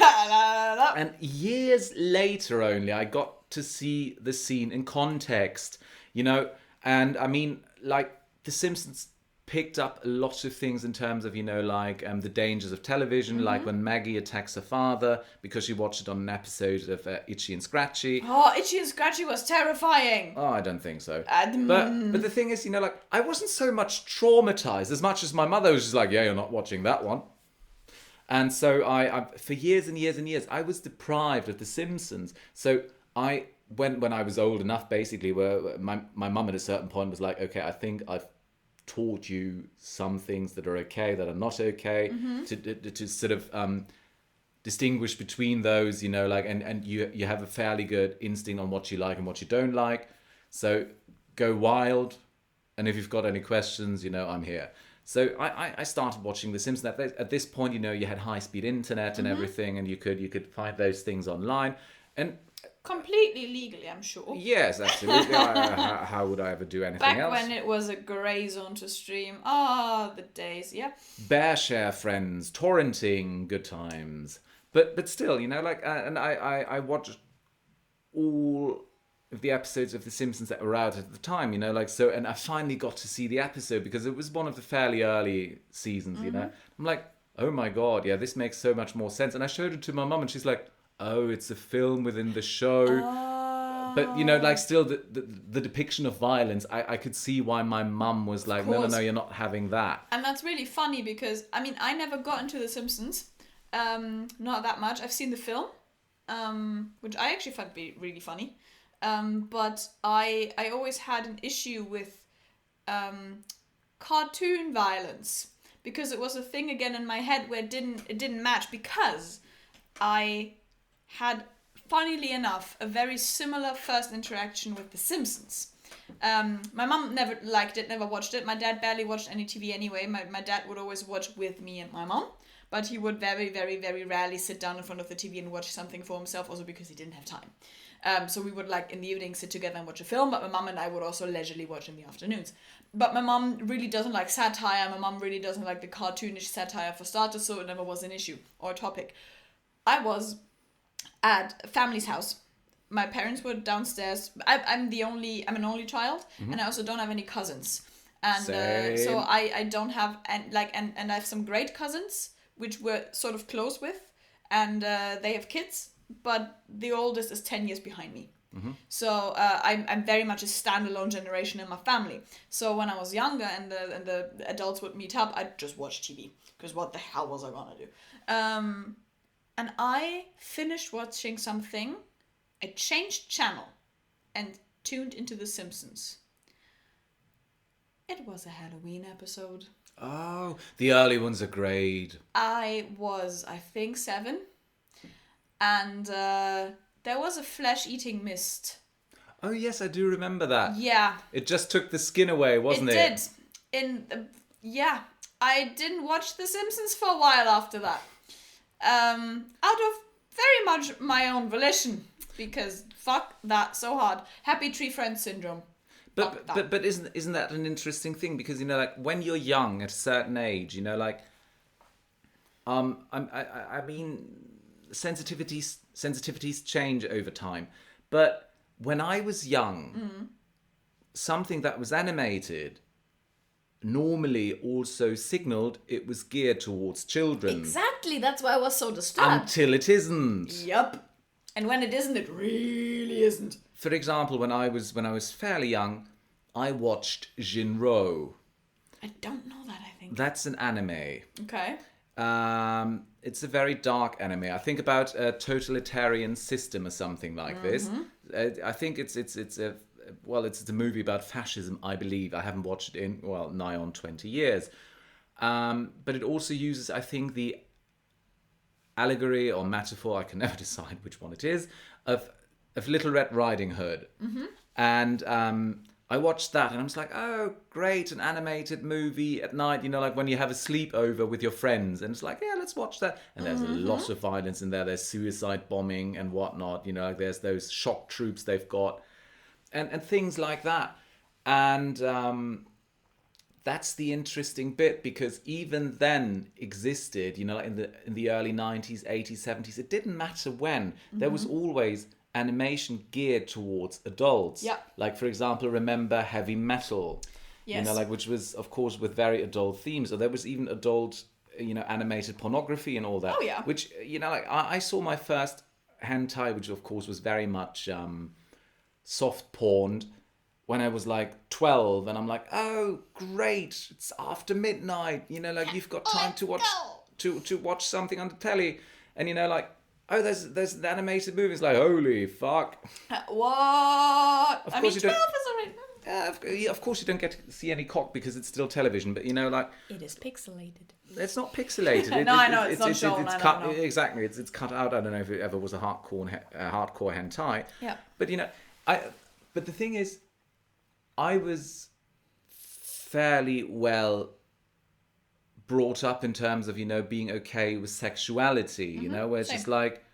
And years later only, I got to see the scene in context, and I mean, The Simpsons picked up a lot of things in terms of, like the dangers of television, like when Maggie attacks her father because she watched it on an episode of Itchy and Scratchy. Oh, Itchy and Scratchy was terrifying. Oh, I don't think so. But the thing is, like, I wasn't so much traumatized as much as my mother was just like, yeah, you're not watching that one. And so I for years and years and years, I was deprived of The Simpsons. So when I was old enough, basically, where my mum at a certain point was like, okay, I think I've taught you some things that are okay, that are not okay, to sort of distinguish between those, like, and you have a fairly good instinct on what you like and what you don't like. So go wild, and if you've got any questions, I'm here. So I started watching The Simpsons. At this point, you had high-speed internet and everything, and you could find those things online, and completely legally, I'm sure. Yes, absolutely. How would I ever do anything else? Back when it was a grey zone to stream. Ah, the days, yeah. Bearshare friends, torrenting, good times. But still, like, and I watched all of the episodes of The Simpsons that were out at the time, like, so, and I finally got to see the episode because it was one of the fairly early seasons, I'm like, oh my God, yeah, this makes so much more sense. And I showed it to my mum and she's like, oh, it's a film within the show. But, like, still the depiction of violence, I could see why my mum was like, no, you're not having that. And that's really funny because, I never got into The Simpsons. Not that much. I've seen the film, which I actually found to be really funny. But I always had an issue with cartoon violence because it was a thing again in my head where it didn't match because I had, funnily enough, a very similar first interaction with The Simpsons. My mum never liked it, never watched it. My dad barely watched any TV anyway. My dad would always watch with me and my mum, but he would very, very, very rarely sit down in front of the TV and watch something for himself, also because he didn't have time. So we would, like, in the evening sit together and watch a film, but my mum and I would also leisurely watch in the afternoons. But my mum really doesn't like satire. My mum really doesn't like the cartoonish satire for starters, so it never was an issue or a topic. I was at a family's house. My parents were downstairs. I'm an only child, and I also don't have any cousins. And so I don't have, and I have some great cousins, which we're sort of close with, and they have kids, but the oldest is 10 years behind me. So I'm very much a standalone generation in my family. So when I was younger and the adults would meet up, I'd just watch TV, because what the hell was I gonna do? And I finished watching something, I changed channel and tuned into The Simpsons. It was a Halloween episode. Oh, the early ones are great. I was, I think, 7. And there was a flesh-eating mist. Oh, yes, I do remember that. Yeah. It just took the skin away, wasn't it? It did. Yeah. I didn't watch The Simpsons for a while after that. Out of very much my own volition, because fuck that so hard. Happy Tree Friends syndrome. But isn't that an interesting thing? Because like when you're young at a certain age, like I mean sensitivities change over time. But when I was young, something that was animated normally also signaled it was geared towards children. Exactly, that's why I was so disturbed. Until it isn't. Yep. And when it isn't, it really isn't. For example, when I was fairly young, I watched Jinro. I don't know that, I think. That's an anime. Okay. It's a very dark anime. I think about a totalitarian system or something like this. I think it's a movie about fascism, I believe. I haven't watched it in, nigh on 20 years. But it also uses, I think, the allegory or metaphor, I can never decide which one it is, of Little Red Riding Hood. And I watched that and I was like, oh, great, an animated movie at night, like when you have a sleepover with your friends. And it's like, yeah, let's watch that. And there's a lot of violence in there. There's suicide bombing and whatnot. There's those shock troops they've got. And things like that. And that's the interesting bit, because even then existed, in the early 90s, 80s, 70s, it didn't matter when. There was always animation geared towards adults. Yeah. Like, for example, remember heavy metal. You know, Yes. like, which was, of course, with very adult themes. Or there was even adult, animated pornography and all that. Oh, yeah. Which, like, I saw my first hentai, which, of course, was very much soft porned when I was like 12. And I'm like, oh, great. It's after midnight. Like, you've got time to watch to watch something on the telly. And, like, oh, there's an animated movie. It's like, holy fuck. What? Of I mean, course you 12 don't. is already... Of course you don't get to see any cock because it's still television. But, like, It is pixelated. it's not pixelated. No, I know, it's not shown, I cut, know. Exactly, it's cut out. I don't know if it ever was a hardcore hentai. Yeah. But but the thing is, I was fairly well brought up in terms of being okay with sexuality. Where it's same. just like,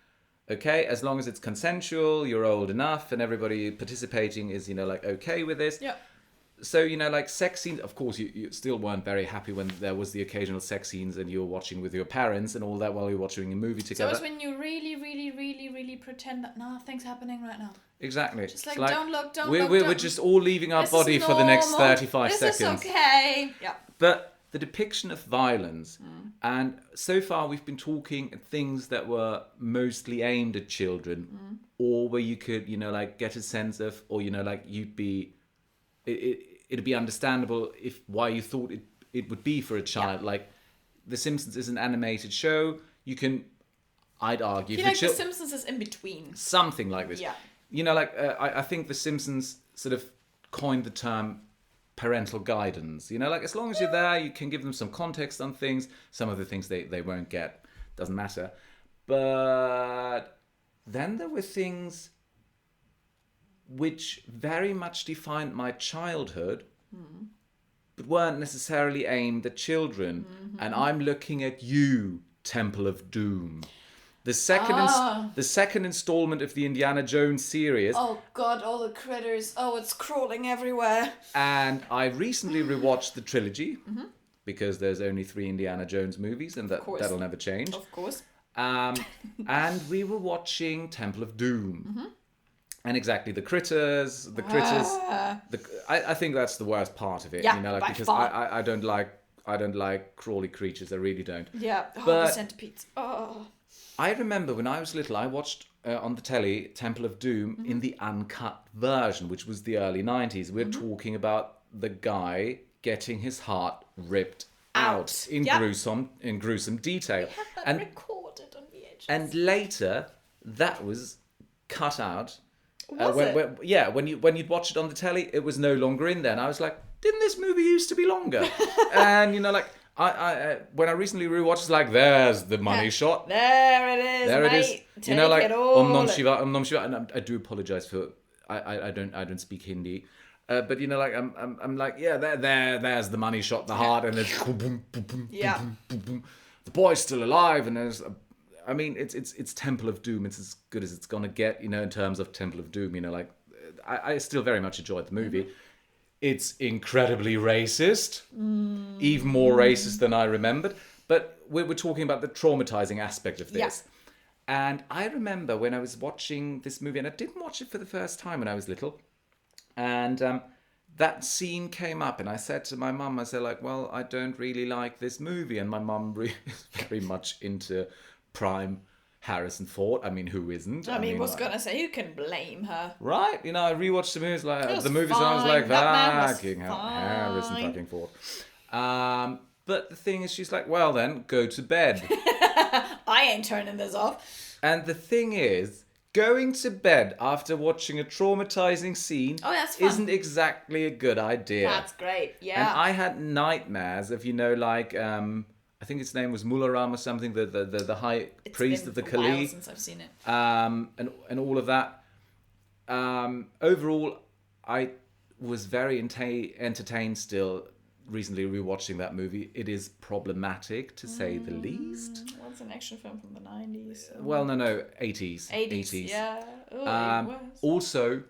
okay, as long as it's consensual, you're old enough, and everybody participating is like okay with this. Yeah. So, like, sex scenes, of course, you still weren't very happy when there was the occasional sex scenes and you were watching with your parents and all that while you're watching a movie So together. it's when you really, really, really, really pretend that nothing's happening right now. Exactly. Just like, It's don't look, don't we're, look, We're don't- just all leaving our This body is for the next normal. 35 seconds. This is okay. Yeah. But the depiction of violence, and so far we've been talking things that were mostly aimed at children, or where you could, like, get a sense of, or, like, you'd be... It'd be understandable why you thought it would be for a child. Yeah. Like, The Simpsons is an animated show. I'd argue... I feel like The Simpsons is in between. Something like this. Yeah. Like, I think The Simpsons sort of coined the term parental guidance. Like, as long as you're there, you can give them some context on things. Some of the things they won't get. Doesn't matter. But then there were things which very much defined my childhood, but weren't necessarily aimed at children. And I'm looking at you, Temple of Doom. The second installment of the Indiana Jones series. Oh god, all the critters. Oh, it's crawling everywhere. And I recently rewatched the trilogy, because there's only 3 Indiana Jones movies, and that'll never change. Of course. And we were watching Temple of Doom. And exactly, the critters. I think that's the worst part of it. Yeah, like, by because far. I don't like crawly creatures. I really don't. Yeah. Oh, But- the centipedes. Oh. I remember when I was little, I watched on the telly Temple of Doom in the uncut version, which was the early 90s. We're talking about the guy getting his heart ripped out in Yep. gruesome detail. We have that And recorded on VHS. and later that was cut out. Was it? When you'd watch it on the telly, it was no longer in there, and I was like, didn't this movie used to be longer? And like, I when I recently rewatched, it's like, there's the money shot. There it is, There mate. it is. Take Like, it all. Om Nam Shiva, Om Nam Shiva. And I do apologize for I don't speak Hindi. But like, I'm like, yeah, there's the money shot, the heart, and it's boom, boom, boom, boom, Yeah. boom, boom, boom. The boy's still alive, and I mean, it's Temple of Doom. It's as good as it's gonna get, in terms of Temple of Doom. Like, I still very much enjoyed the movie. It's incredibly racist, even more racist than I remembered. But we're talking about the traumatizing aspect of this. Yeah. And I remember when I was watching this movie, and I didn't watch it for the first time when I was little, and that scene came up, and I said to my mum, I said, like, well, I don't really like this movie. And my mum is very much into prime Harrison Ford. I mean, who isn't? I mean, was like, gonna say, you can blame her. right? I rewatched the movies, like It was the movies, and I was fine. like, That man was fucking hell, fine." Harrison fucking Ford. But the thing is, she's like, well, then go to bed. I ain't turning this off. And the thing is, going to bed after watching a traumatizing scene Oh, that's fun. isn't exactly a good idea. That's great. And Yeah. I had nightmares of, like, I think his name was Mularam or something, the high It's priest been of the a while Kali, since I've seen it. and all of that. Overall, I was very entertained still recently rewatching that movie. It is problematic, to say the least. Well, it's an action film from the 90s. So. Well, no, 80s. 80s. Yeah. Oh, it was. Also,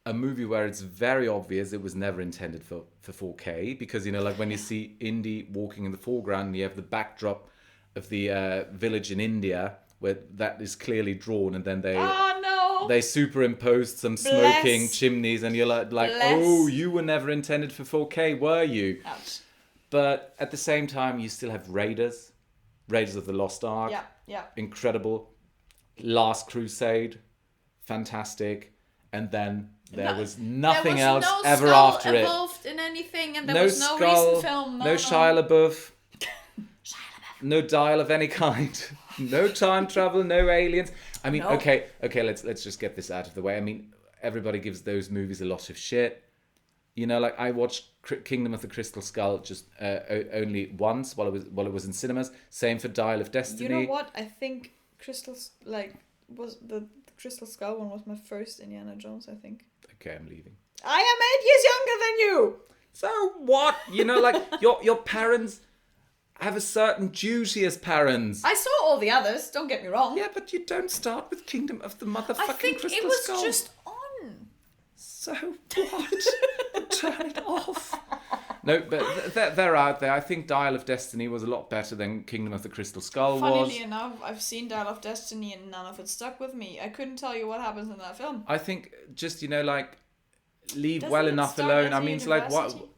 a movie where it's very obvious it was never intended for 4K, because, like, when you see Indy walking in the foreground, and you have the backdrop of the village in India, where that is clearly drawn, and then they... Oh, no. they superimposed some smoking Bless. chimneys, and you're like, Bless. oh, you were never intended for 4K, were you? Ouch. But at the same time, you still have Raiders of the Lost Ark. Yeah. Incredible. Last Crusade, fantastic. And then there was nothing there was else no ever skull after it. involved in anything, and there No was no skull, recent film. no Shia LaBeouf, no dial of any kind, no time travel, no aliens. I mean, No. okay, let's just get this out of the way. I mean, everybody gives those movies a lot of shit. You know, like I watched Kingdom of the Crystal Skull just only once while it was in cinemas. Same for Dial of Destiny. You know what? I think was the Crystal Skull one was my first Indiana Jones, I think. Okay, I'm leaving. I am 8 years younger than you. So what? You know, like your parents have a certain duty as parents. I saw all the others. Don't get me wrong. Yeah, but you don't start with Kingdom of the motherfucking I think Crystal it was Skull. just on. So what? Turn it off. No, but they're out there. I think Dial of Destiny was a lot better than Kingdom of the Crystal Skull was. Funnily enough, I've seen Dial of Destiny and none of it stuck with me. I couldn't tell you what happens in that film. I think just, you know, like, leave Doesn't well it enough start alone. at I the mean, it's like what. university?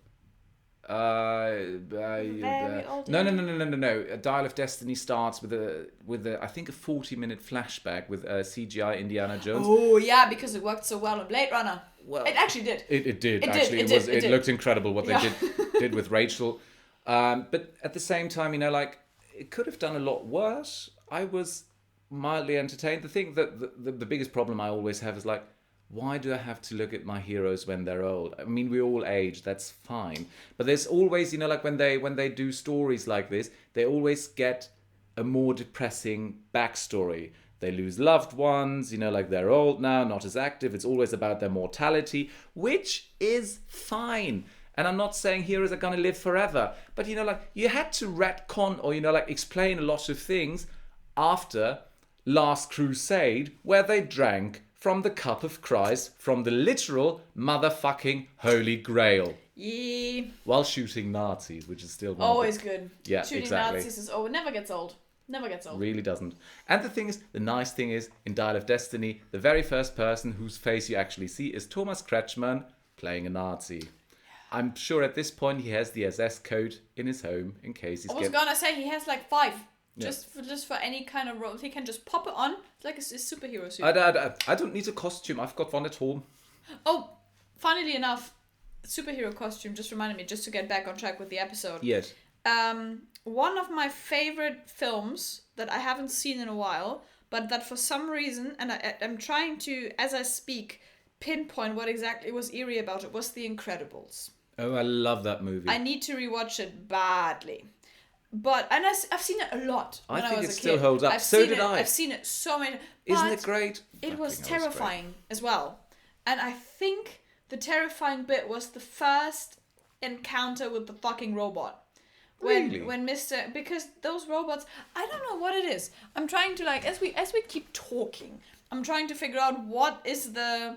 Very old No. A Dial of Destiny starts with a I think a 40-minute flashback with CGI Indiana Jones. Oh yeah, because it worked so well in Blade Runner. Well, It actually did. It did It actually. did, It did. looked incredible what they Yeah. did with Rachel. But at the same time, you know, like it could have done a lot worse. I was mildly entertained. The thing that the biggest problem I always have is like, why do I have to look at my heroes when they're old? I mean, we all age, that's fine. But there's always, you know, like when they do stories like this, they always get a more depressing backstory. They lose loved ones, you know, like they're old now, not as active. It's always about their mortality, which is fine. And I'm not saying heroes are going to live forever. But, you know, like you had to retcon or, you know, like explain a lot of things after Last Crusade, where they drank from the cup of Christ, from the literal motherfucking Holy Grail, Yeah. while shooting Nazis, which is still one Always of the, good. Yeah, Shooting exactly. Nazis is it never gets old. Never gets old. Really doesn't. And the thing is, the nice thing is, in Dial of Destiny, the very first person whose face you actually see is Thomas Kretschmann playing a Nazi. I'm sure at this point he has the SS code in his home in case he's I was getting... gonna say he has like 5. Yeah. Just for any kind of role. He can just pop it on. It's like a superhero suit. I don't need a costume. I've got one at home. Oh, funnily enough, superhero costume just reminded me, just to get back on track with the episode. Yes. One of my favorite films that I haven't seen in a while, but that for some reason, and I'm trying to, as I speak, pinpoint what exactly was eerie about it, was The Incredibles. Oh, I love that movie. I need to rewatch it badly. And I've seen it a lot when I think was it a still kid. holds up. So did I. I've seen it so many. Isn't but it great? It was Fucking hell, it's terrifying as well. And I think the bit was the first encounter with the fucking robot. Really? When Mr. Because those robots, I don't know what it is. I'm trying to like as we keep talking, I'm trying to figure out what is the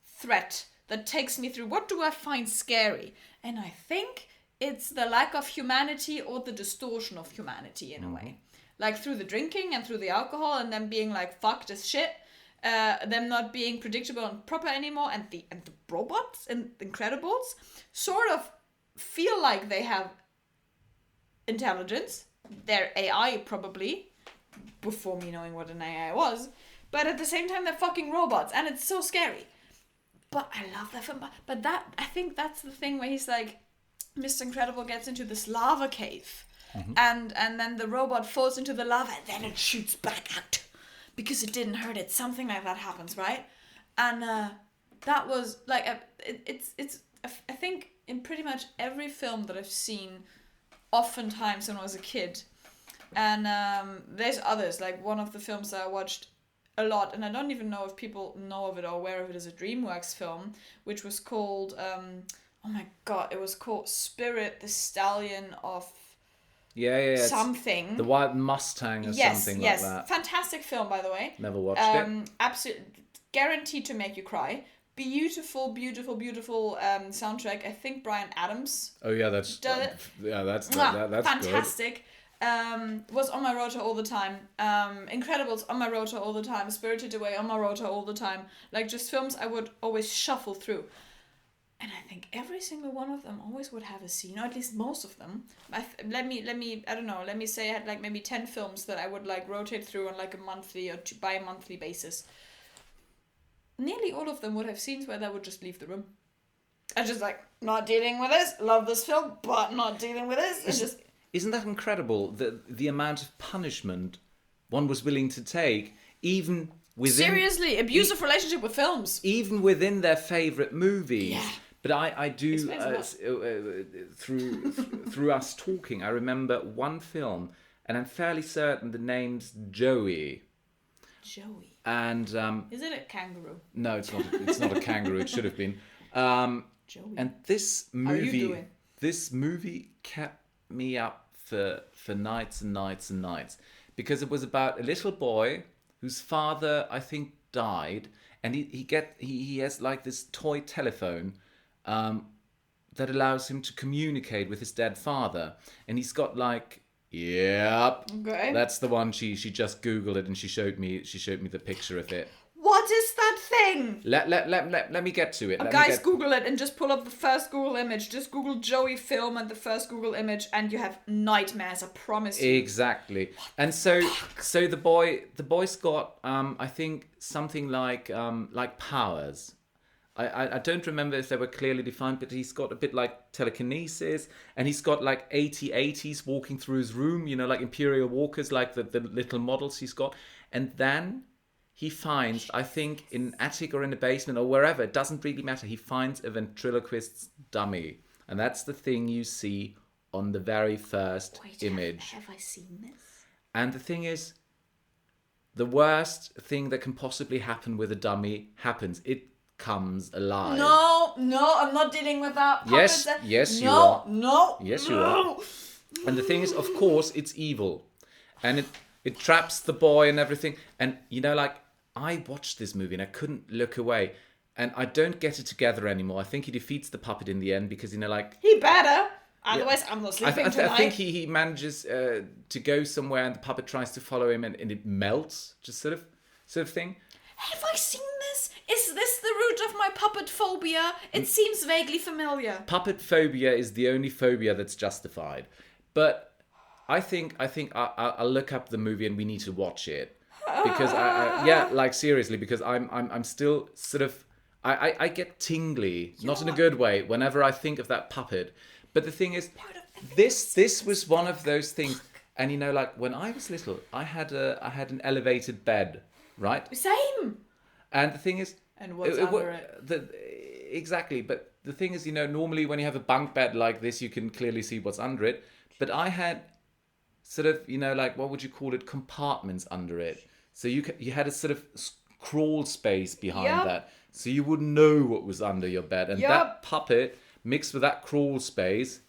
threat that takes me through. What do I find scary? And I think it's the lack of humanity or the distortion of humanity in a way. Like through the drinking and through the alcohol and them being like fucked as shit. Them not being predictable and proper anymore, and the robots and the Incredibles sort of feel like they have intelligence. They're AI probably, before me knowing what an AI was, but at the same time they're fucking robots, and it's so scary. But I love that film. But that, I think that's the thing where he's like, Mr. Incredible gets into this lava cave, and then the robot falls into the lava, and then it shoots back out because it didn't hurt it. Something like that happens, right? And that was like it's I think in pretty much every film that I've seen, oftentimes when I was a kid, and there's others, like one of the films that I watched a lot, and I don't even know if people know of it or aware of it, as a DreamWorks film, which was called oh my god, it was called Spirit the Stallion of Yeah. something. The White Mustang or something like that. Fantastic film, by the way. Never watched it. Absolutely guaranteed to make you cry. Beautiful soundtrack. I think Bryan Adams Oh yeah, that's does it. yeah, that's Mwah, that's fantastic. was on my rota all the time. Incredibles on my rota all the time. Spirited Away on my rota all the time. Like, just films I would always shuffle through. And I think every single one of them always would have a scene, or at least most of them. Let me say I had like maybe 10 films that I would like rotate through on like a monthly or bi-monthly basis. Nearly all of them would have scenes where they would just leave the room. I just like, not dealing with this, love this film, but not dealing with this. Isn't that incredible, the amount of punishment one was willing to take, even within... Seriously, abusive relationship with films. Even within their favourite movies. Yeah. But I do, through us talking, I remember one film, and I'm fairly certain the name's Joey. Joey. And is it a kangaroo? No, it's not. It's not a kangaroo. It should have been. Joey. And this movie, How are you doing? This movie kept me up for nights and nights and nights, because it was about a little boy whose father, I think, died, and he has like this toy telephone that allows him to communicate with his dead father, and he's got like, yep, okay, that's the one. She just Googled it and she showed me the picture of it. What is that thing? Let me get to it. Guys, Google it and just pull up the first Google image. Just Google Joey film and the first Google image, and you have nightmares. I promise you. Exactly. And so the boy's got I think something like powers. I don't remember if they were clearly defined, but he's got a bit like telekinesis, and he's got like 80s walking through his room, you know, like Imperial Walkers, like the little models he's got. And then he finds, I think, in an attic or in a basement or wherever, it doesn't really matter, he finds a ventriloquist's dummy. And that's the thing you see on the very first image. Have I seen this? And the thing is, the worst thing that can possibly happen with a dummy happens. It comes alive. No, I'm not dealing with that. Yes, you are. No. Yes, you are. And the thing is, of course, it's evil. And it traps the boy and everything. And, you know, like, I watched this movie and I couldn't look away. And I don't get it together anymore. I think he defeats the puppet in the end because, you know, like... He better. Otherwise, I'm not sleeping tonight. I think he manages to go somewhere and the puppet tries to follow him and it melts. Just sort of thing. Have I seen this? Is this the root of my puppet phobia? It seems vaguely familiar. Puppet phobia is the only phobia that's justified. But I think I'll look up the movie and we need to watch it. Because seriously, because I'm still sort of I get tingly, not in a good way, whenever I think of that puppet. But the thing is, this was one of those things. And you know, like when I was little, I had an elevated bed, right? Same. And the thing is, and what's under it? Exactly. But the thing is, you know, normally when you have a bunk bed like this, you can clearly see what's under it. But I had sort of, you know, like, what would you call it? Compartments under it. So you had a sort of crawl space behind that. So you wouldn't know what was under your bed. And that puppet mixed with that crawl space,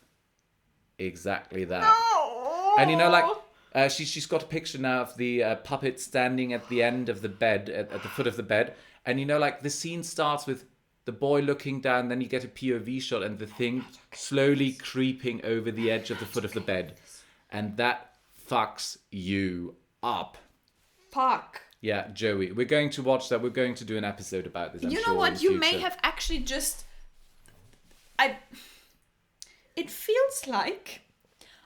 exactly that. No! And you know, like, she's got a picture now of the puppet standing at the end of the bed, at the foot of the bed. And you know, like, the scene starts with the boy looking down, then you get a POV shot and the thing slowly creeping over the edge of the foot of the bed. And that fucks you up. Fuck. Yeah, Joey. We're going to watch that. We're going to do an episode about this. You know what? You may have actually just... It feels like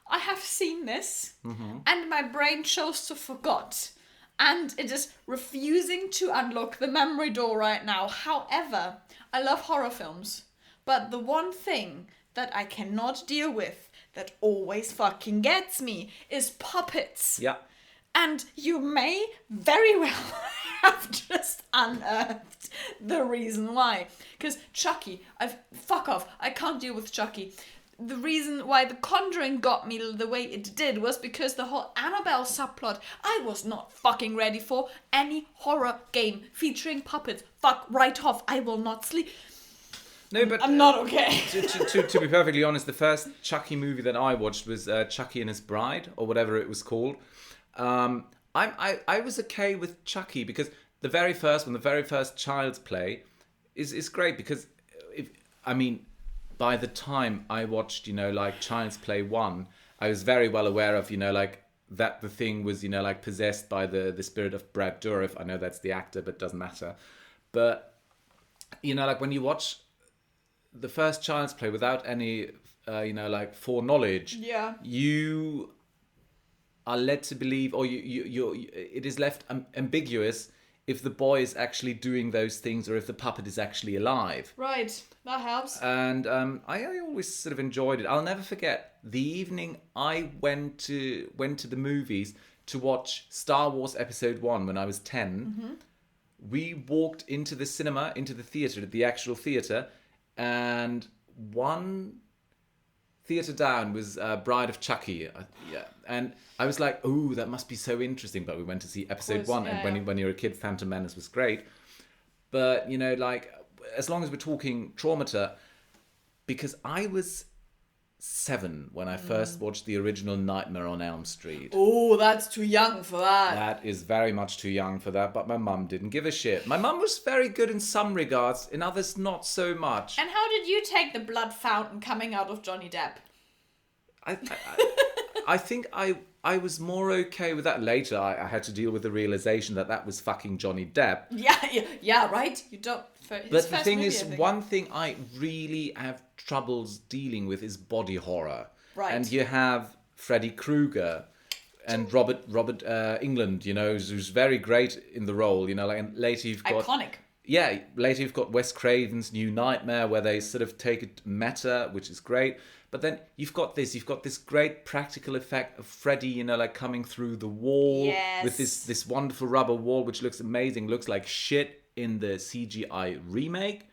I have seen this and my brain chose to forgot. And it is refusing to unlock the memory door right now. However, I love horror films. But the one thing that I cannot deal with, that always fucking gets me, is puppets. Yeah. And you may very well have just unearthed the reason why. Because Chucky, fuck off, I can't deal with Chucky. The reason why The Conjuring got me the way it did was because the whole Annabelle subplot, I was not fucking ready for any horror game featuring puppets. Fuck right off, I will not sleep. No, but I'm not okay. to be perfectly honest, the first Chucky movie that I watched was Chucky and His Bride, or whatever it was called. I was okay with Chucky because the very first one, the very first Child's Play, is great because by the time I watched, you know, like Child's Play 1, I was very well aware of, like that the thing was, like possessed by the spirit of Brad Dourif. I know that's the actor, but it doesn't matter. But, like when you watch the first Child's Play without any, like foreknowledge, Yeah. you are led to believe, or it is left ambiguous if the boy is actually doing those things or if the puppet is actually alive. Right. That helps. And I always sort of enjoyed it. I'll never forget the evening I went to the movies to watch Star Wars Episode 1 when I was 10. Mm-hmm. We walked into the cinema, into the theatre, the actual theatre, and one theatre down was Bride of Chucky. Yeah. And I was like, oh, that must be so interesting. But we went to see Episode 1, yeah, and when you're a kid, Phantom Menace was great. But, like, as long as we're talking traumata, because I was 7 when I first watched the original Nightmare on Elm Street. Oh, that's too young for that. That is very much too young for that, but my mum didn't give a shit. My mum was very good in some regards, in others not so much. And how did you take the blood fountain coming out of Johnny Depp? I think I was more okay with that. Later, I had to deal with the realization that was fucking Johnny Depp. Yeah, right? You don't... But the thing is, one thing I really have troubles dealing with is body horror. Right. And you have Freddy Krueger and Robert England, who's very great in the role, and later you've got... Iconic. Yeah, later you've got Wes Craven's New Nightmare, where they sort of take it meta, which is great. But then you've got this great practical effect of Freddy, coming through the wall with this wonderful rubber wall, which looks amazing, looks like shit in the CGI remake.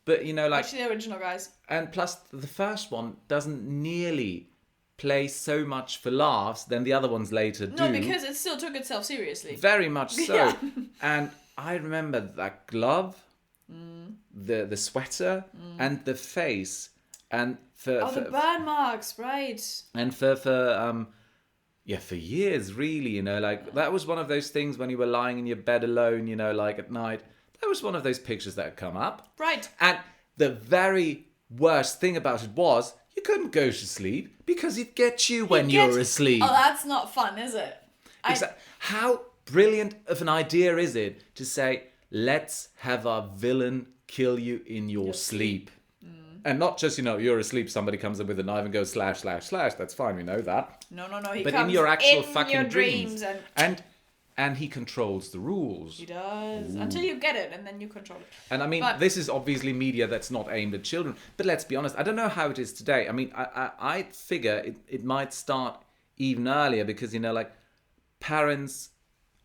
But, Watch the original, guys. And plus, the first one doesn't nearly play so much for laughs than the other ones later do. No, because it still took itself seriously. Very much so. Yeah. And I remember that glove, the sweater, and the face. And the burn marks, right. And for years, really, that was one of those things when you were lying in your bed alone, like at night. That was one of those pictures that had come up. Right. And the very worst thing about it was you couldn't go to sleep because it'd get you when you're asleep. Oh, that's not fun, is it? How brilliant of an idea is it to say, let's have our villain kill you in your sleep. And not just, you're asleep, somebody comes in with a knife and goes slash, slash, slash. That's fine, we know that. No. He but comes in your actual in fucking your dreams. And he controls the rules. He does. Ooh. Until you get it, and then you control it. And I mean, this is obviously media that's not aimed at children. But let's be honest, I don't know how it is today. I mean, I figure it might start even earlier because, parents,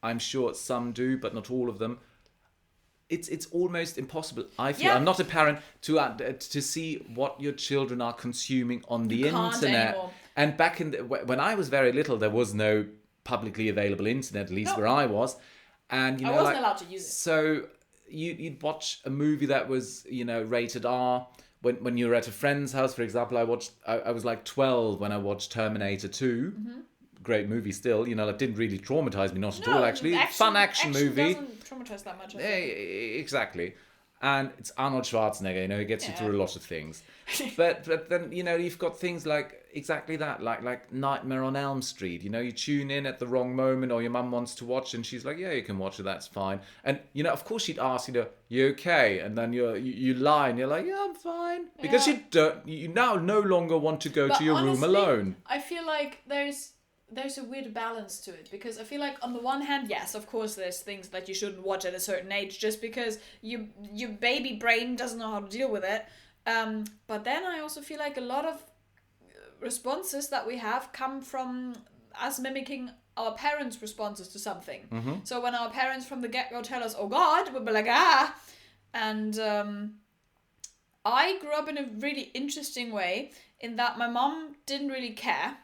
I'm sure some do, but not all of them. It's almost impossible. I feel I'm not a parent to see what your children are consuming on the internet. Anymore. And back when I was very little, there was no publicly available internet, at least where I was, and I wasn't allowed to use it. So you'd watch a movie that was rated R. When you were at a friend's house, for example, I was like 12 when I watched Terminator 2. Mm-hmm. Great movie still, that didn't really traumatize me, not at all actually. Fun action movie. Doesn't traumatize that much. Exactly. And it's Arnold Schwarzenegger, he gets you through a lot of things. but then, you've got things like exactly that, like Nightmare on Elm Street. You tune in at the wrong moment or your mum wants to watch and she's like, yeah, you can watch it, that's fine. And, of course she'd ask, you okay? And then you lie and you're like, yeah, I'm fine. Because you now no longer want to go to your room alone. I feel like there's a weird balance to it because I feel like on the one hand, yes, of course there's things that you shouldn't watch at a certain age just because your baby brain doesn't know how to deal with it. But then I also feel like a lot of responses that we have come from us mimicking our parents' responses to something. Mm-hmm. So when our parents from the get-go tell us, oh God, we'll be like, ah. And I grew up in a really interesting way in that my mom didn't really care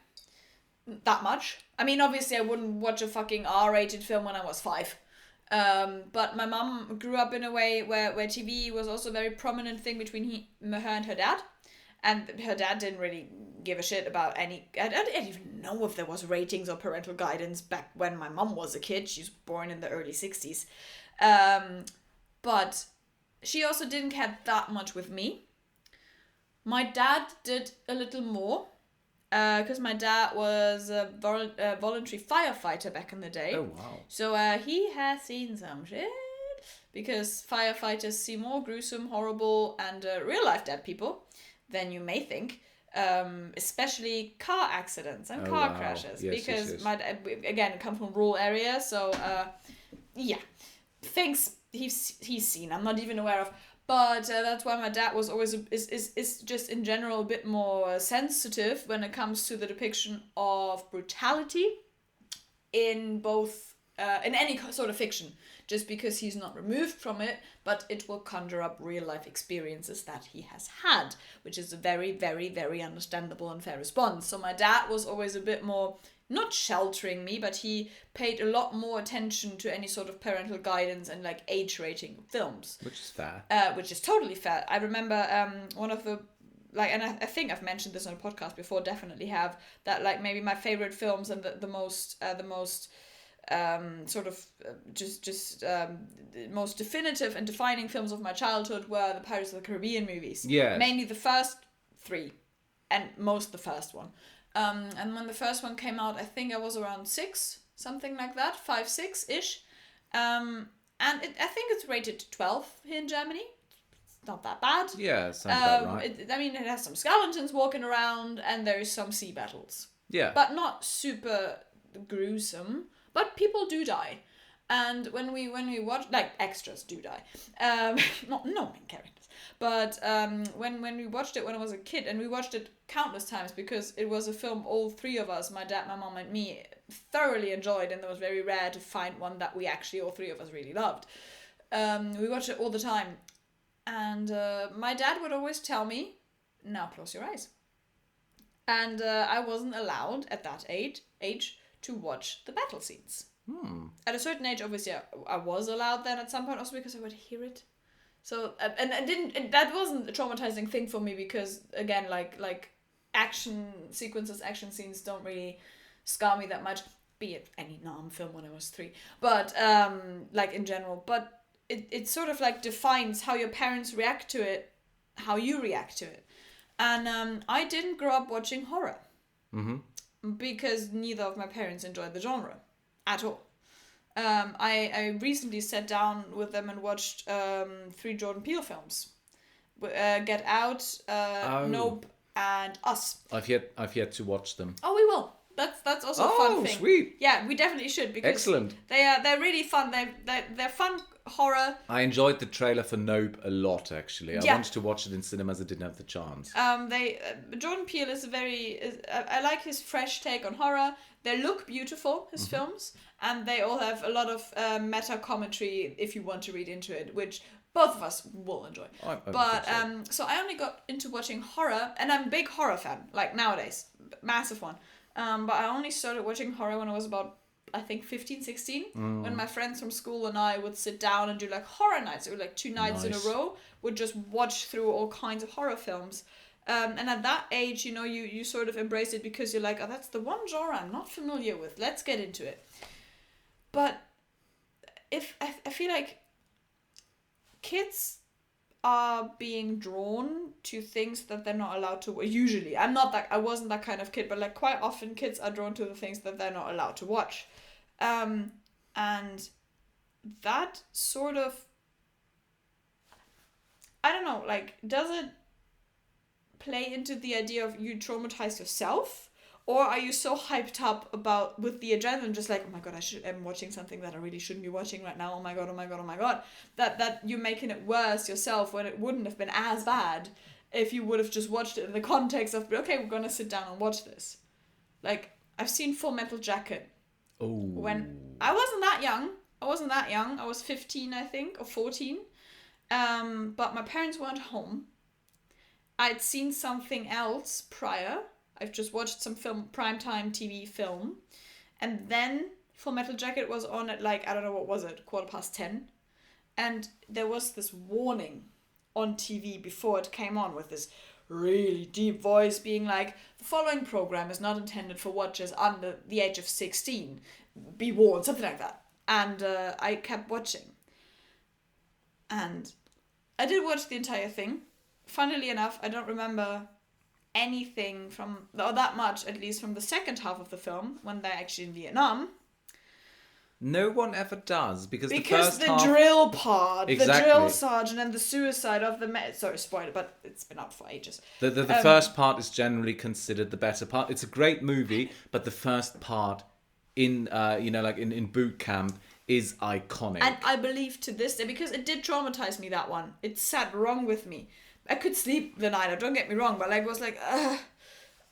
that much. I mean, obviously I wouldn't watch a fucking R-rated film when I was 5. But my mom grew up in a way where TV was also a very prominent thing between her and her dad. And her dad didn't really give a shit about any... I don't even know if there was ratings or parental guidance back when my mom was a kid. She was born in the early 60s. But she also didn't care that much with me. My dad did a little more. because my dad was a voluntary firefighter back in the day. Oh, wow. So he has seen some shit. Because firefighters see more gruesome, horrible, and real-life dead people than you may think. Especially car accidents and car wow. crashes. Yes, because yes. my again, come from a rural area, so yeah, things he's seen. I'm not even aware of. But that's why my dad was always is just in general a bit more sensitive when it comes to the depiction of brutality in both in any sort of fiction, just because he's not removed from it, but it will conjure up real life experiences that he has had, which is a very, very, very understandable and fair response. So my dad was always a bit more, not sheltering me, but he paid a lot more attention to any sort of parental guidance and like age rating of films. Which is fair. Which is totally fair. I remember one of the and I think I've mentioned this on a podcast before, definitely have, that like maybe my favorite films and the most sort of most definitive and defining films of my childhood were the Pirates of the Caribbean movies. Yes. Mainly the first 3 and most the first one. And when the first one came out, I think I was around 6, something like that, 5, 6-ish. And I think it's rated 12 here in Germany. It's not that bad. Yeah, sounds about right. It has some skeletons walking around and there is some sea battles. Yeah. But not super gruesome. But people do die. And when we watch, like, extras do die. No main characters. But when we watched it when I was a kid, and we watched it countless times because it was a film all 3 of us, my dad, my mom, and me, thoroughly enjoyed, and it was very rare to find one that we actually, all 3 of us, really loved. We watched it all the time. And my dad would always tell me, now close your eyes. And I wasn't allowed at that age to watch the battle scenes. At a certain age, obviously, I was allowed then at some point, also because I would hear it. So, that wasn't a traumatizing thing for me because, again, like action sequences, action scenes don't really scar me that much, be it any Nam film when I was 3. But, like, in general. But it sort of, like, defines how your parents react to it, how you react to it. And I didn't grow up watching horror. Because neither of my parents enjoyed the genre at all. I recently sat down with them and watched 3 Jordan Peele films. Get Out, Nope, and Us. I've yet to watch them. Oh, we will. That's also a fun thing. Oh, sweet. Yeah, we definitely should because excellent. They're really fun. They're fun horror. I enjoyed the trailer for Nope a lot, actually. I wanted to watch it in cinemas. I didn't have the chance. Jordan Peele is I like his fresh take on horror. They look beautiful, his films, and they all have a lot of meta commentary if you want to read into it, which both of us will enjoy. So I only got into watching horror, and I'm a big horror fan, like nowadays, massive one. But I only started watching horror when I was about, I think, 15, 16, when my friends from school and I would sit down and do like horror nights. It was like 2 nights in a row, would just watch through all kinds of horror films. And at that age, you sort of embrace it because you're like, oh, that's the one genre I'm not familiar with. Let's get into it. But if I feel like kids are being drawn to things that they're not allowed to. Usually, I wasn't that kind of kid, but like quite often, kids are drawn to the things that they're not allowed to watch, and that sort of, I don't know, like, does it play into the idea of you traumatize yourself? Or are you so hyped up with the adrenaline, just like, oh my god, I'm watching something that I really shouldn't be watching right now, oh my god, oh my god, oh my god, that you're making it worse yourself when it wouldn't have been as bad if you would have just watched it in the context of, okay, we're gonna sit down and watch this. Like, I've seen Full Metal Jacket. Oh. When I wasn't that young. I was 15, I think, or 14. But my parents weren't home. I'd seen something else prior. I've just watched some primetime TV film. And then Full Metal Jacket was on at like, I don't know, what was it, 10:15. And there was this warning on TV before it came on with this really deep voice being like, the following program is not intended for watchers under the age of 16. Be warned, something like that. And I kept watching. And I did watch the entire thing. Funnily enough, I don't remember anything from, or that much at least, from the second half of the film when they're actually in Vietnam. No one ever does, because the Because first the half... drill part, the Exactly. drill sergeant and the suicide of the sorry, spoiler, but it's been up for ages. The first part is generally considered the better part. It's a great movie, but the first part in in boot camp is iconic. And I believe to this day, because it did traumatize me, that one. It sat wrong with me. I could sleep the night, don't get me wrong, but like, was like, ugh.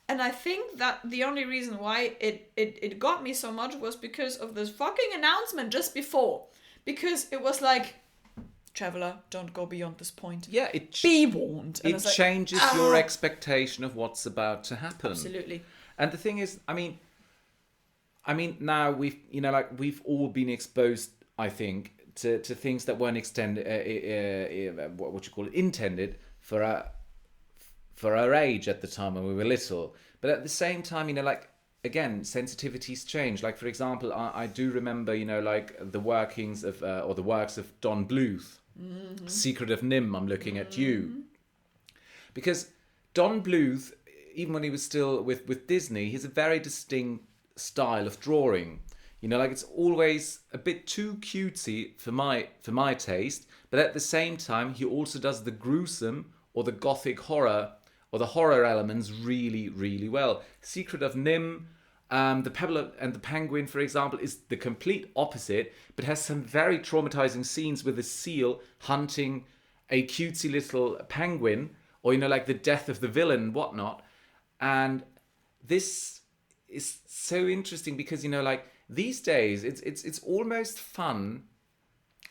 And I think that the only reason why it got me so much was because of this fucking announcement just before. Because it was like, traveler, don't go beyond this point. Yeah, be warned. And it like, changes your expectation of what's about to happen. Absolutely. And the thing is, I mean, now we've all been exposed, I think, to things that weren't intended for our age at the time when we were little. But at the same time, again, sensitivities change. Like, for example, I do remember, the workings of, or the works of Don Bluth, Secret of Nim, I'm looking at you. Because Don Bluth, even when he was still with Disney, he has a very distinct style of drawing. It's always a bit too cutesy for my taste, but at the same time, he also does the gruesome or the gothic horror or the horror elements really, really well. Secret of Nim, The Pebble and the Penguin, for example, is the complete opposite, but has some very traumatizing scenes with a seal hunting a cutesy little penguin, or, the death of the villain and whatnot. And this is so interesting because, these days it's almost fun,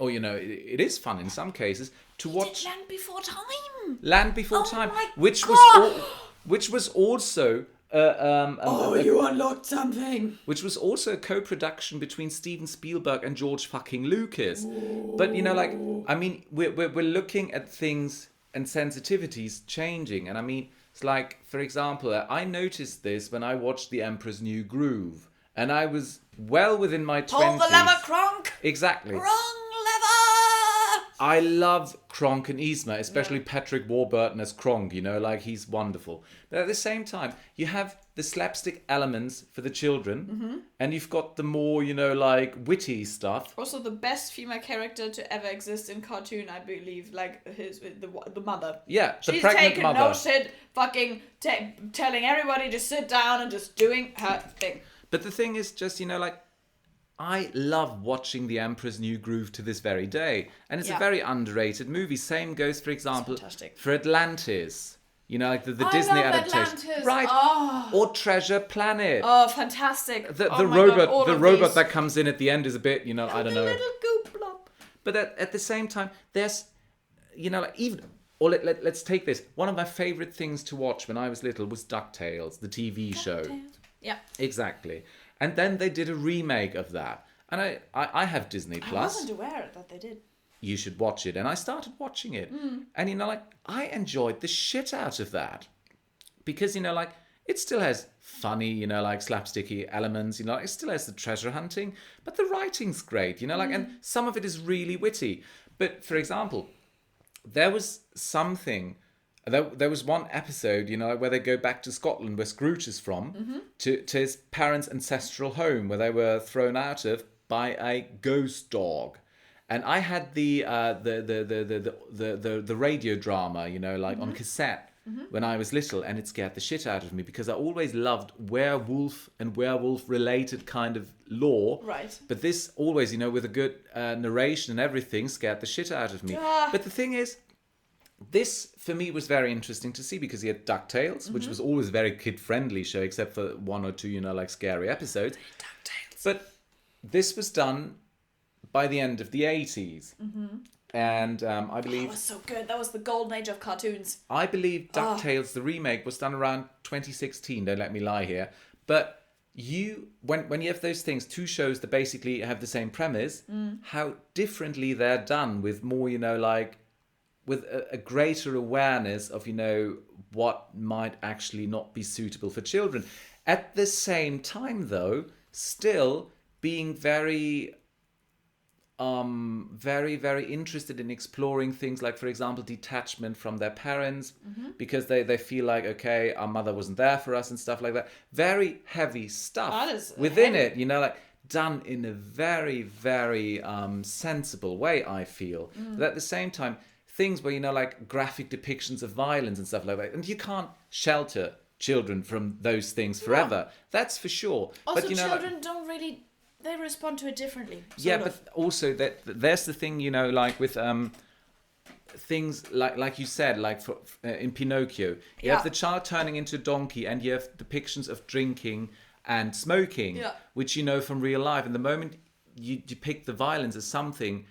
or, it is fun in some cases, to watch Land Before Time. Land Before Time, my which God. was also You unlocked something. which was also a co-production between Steven Spielberg and George fucking Lucas. Ooh. But we're looking at things and sensitivities changing, and it's like, for example, I noticed this when I watched The Emperor's New Groove, and I was well within my 20s. Pull the lever, Kronk. Exactly. Wrong lever. I love Kronk and Yzma, especially Patrick Warburton as Kronk, he's wonderful. But at the same time, you have the slapstick elements for the children, and you've got the more, witty stuff. Also, the best female character to ever exist in cartoon, I believe, like the mother. Yeah, the She's pregnant taking mother. no shit, fucking telling everybody to sit down and just doing her thing. But the thing is just, I love watching The Emperor's New Groove to this very day. And it's a very underrated movie. Same goes, for example, for Atlantis. The Disney adaptation. Atlantis. Right. Oh. Or Treasure Planet. Oh, fantastic. The robot robot that comes in at the end is a bit, I don't know. Little goop blob. But at the same time, there's, let's take this. One of my favorite things to watch when I was little was DuckTales, the TV show. Yeah. Exactly. And then they did a remake of that. And I have Disney Plus. I wasn't aware that they did. You should watch it. And I started watching it. And, I enjoyed the shit out of that. Because, it still has funny, slapsticky elements. It still has the treasure hunting. But the writing's great, and some of it is really witty. But, for example, there was something... There was one episode, where they go back to Scotland, where Scrooge is from, to his parents' ancestral home, where they were thrown out of by a ghost dog. And I had the radio drama, on cassette when I was little, and it scared the shit out of me because I always loved werewolf and werewolf-related kind of lore. Right. But this always, with a good narration and everything, scared the shit out of me. But the thing is, this, for me, was very interesting to see because he had DuckTales, which was always a very kid-friendly show, except for one or two, scary episodes. DuckTales. But this was done by the end of the 80s. And I believe... That was so good. That was the golden age of cartoons. I believe DuckTales, the remake, was done around 2016. Don't let me lie here. But when you have those things, two shows that basically have the same premise, how differently they're done with more, with a greater awareness of, what might actually not be suitable for children. At the same time, though, still being very very, very interested in exploring things like, for example, detachment from their parents, because they feel like, okay, our mother wasn't there for us and stuff like that. Very heavy stuff That is within heavy. it, like done in a very, very sensible way, I feel. But at the same time, things where, like graphic depictions of violence and stuff like that. And you can't shelter children from those things forever. That's for sure. Also, but, children don't really... They respond to it differently. Yeah, but also there's the thing, like with things like you said, like in Pinocchio, you have the child turning into a donkey, and you have depictions of drinking and smoking, which you know from real life. And the moment you depict the violence as something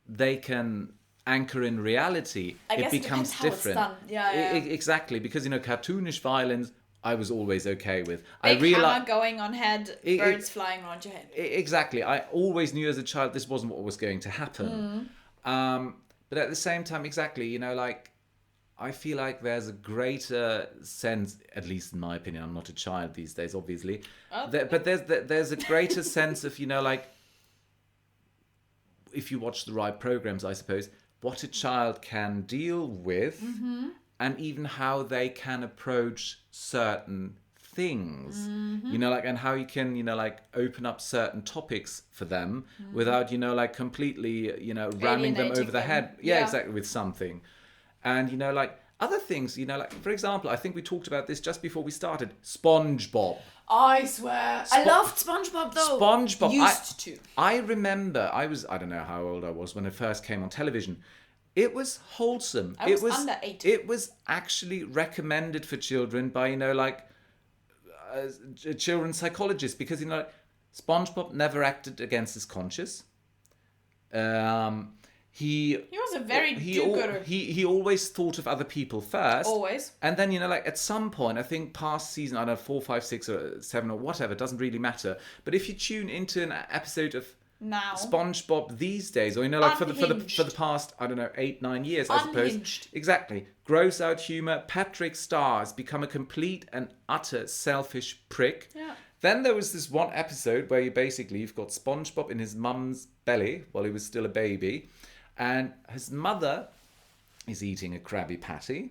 they can anchor in reality, it becomes different. Exactly, because cartoonish violence I was always okay with. Big hammer going on head, birds flying around your head. Exactly. I always knew as a child this wasn't what was going to happen. But at the same time, exactly, like I feel like there's a greater sense, at least in my opinion, I'm not a child these days, obviously, but there's a greater sense of, like, if you watch the right programs, I suppose, what a child can deal with, and even how they can approach certain things, like, and how you can, like, open up certain topics for them without, like, completely, ramming them over the head. Yeah, exactly, with something. And, like, other things, like, for example, I think we talked about this just before we started, SpongeBob. I swear. I loved SpongeBob, though. SpongeBob. Used to. I remember, I don't know how old I was when it first came on television. It was wholesome. I was under 8. It was actually recommended for children by, like, a children's psychologist, because, SpongeBob never acted against his conscience. He was a very do-gooder. He always thought of other people first. Always. And then, like, at some point, I think past season, I don't know, 4, 5, 6, or 7, or whatever, it doesn't really matter. But if you tune into an episode of SpongeBob these days, or, like, for the past, I don't know, 8, 9 years, I suppose. Exactly. Gross out humor. Patrick Star has become a complete and utter selfish prick. Yeah. Then there was this one episode where you've got SpongeBob in his mum's belly while he was still a baby. And his mother is eating a Krabby Patty,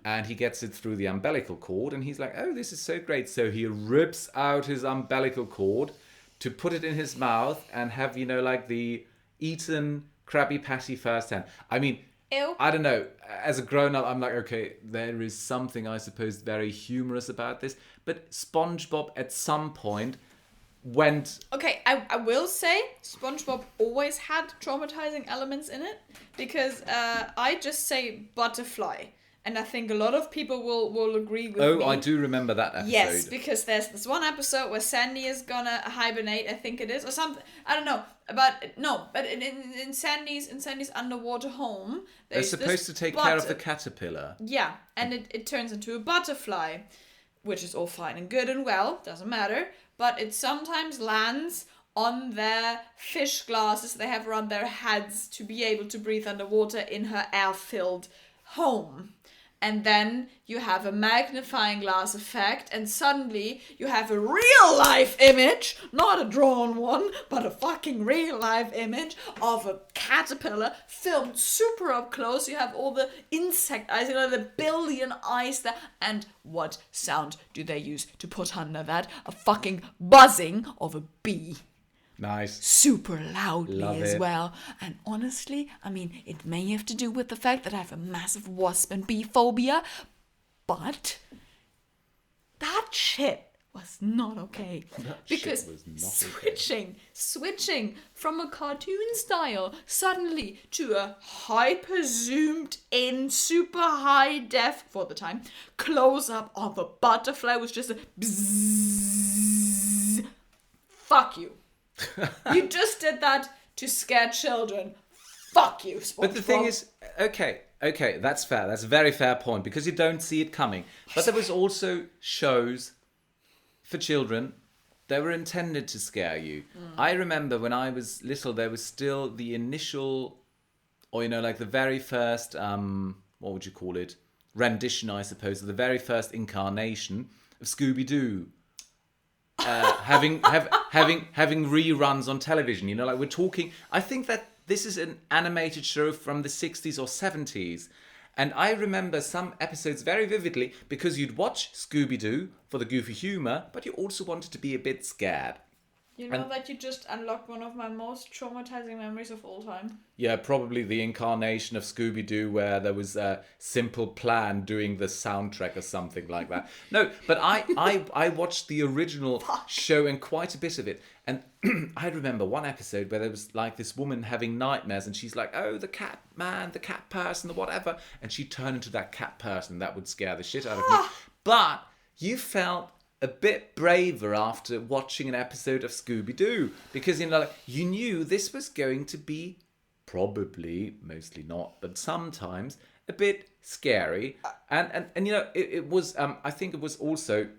and he gets it through the umbilical cord, and he's like, oh, this is so great. So he rips out his umbilical cord to put it in his mouth and have, like, the eaten Krabby Patty firsthand. I mean, ew. I don't know. As a grown-up, I'm like, okay, there is something, I suppose, very humorous about this. But SpongeBob at some point went... Okay, I will say SpongeBob always had traumatizing elements in it, because I just say butterfly, and I think a lot of people will agree with me. Oh, I do remember that episode. Yes, because there's this one episode where Sandy is gonna hibernate, I think it is, or something. I don't know, but in Sandy's underwater home, they're supposed to take care of the caterpillar. Yeah, and it turns into a butterfly, which is all fine and good and well, doesn't matter. But it sometimes lands on their fish glasses they have around their heads to be able to breathe underwater in her air-filled home. And then you have a magnifying glass effect, and suddenly you have a real-life image, not a drawn one, but a fucking real-life image of a caterpillar filmed super up close. You have all the insect eyes, the billion eyes there. And what sound do they use to put under that? A fucking buzzing of a bee. Nice. Super loudly Love as it. well. And honestly, I mean, it may have to do with the fact that I have a massive wasp and bee phobia, but that shit was not okay. Because switching from a cartoon style suddenly to a hyper zoomed in, super high def, for the time, close up of a butterfly was just a bzzz. Fuck you. You just did that to scare children. Fuck you, SpongeBob. But the thing is, okay, that's fair. That's a very fair point, because you don't see it coming. But there was also shows for children that were intended to scare you. I remember when I was little, there was still the initial, or, like, the very first, what would you call it? Rendition, I suppose, of the very first incarnation of Scooby-Doo. having reruns on television. You know, like we're talking. I think that this is an animated show from the 60s or 70s. And I remember some episodes very vividly because you'd watch Scooby-Doo for the goofy humor, but you also wanted to be a bit scared. You know that you just unlocked one of my most traumatizing memories of all time. Yeah, probably the incarnation of Scooby-Doo where there was a Simple Plan doing the soundtrack or something like that. No, but I watched the original show and quite a bit of it. And I remember one episode where there was like this woman having nightmares and she's like, oh, the cat man, the cat person, the whatever. And she turned into that cat person. That would scare the shit out of me. But you felt a bit braver after watching an episode of Scooby-Doo because, you know, like, you knew this was going to be probably, mostly not, but sometimes a bit scary. And you know, it was, I think it was also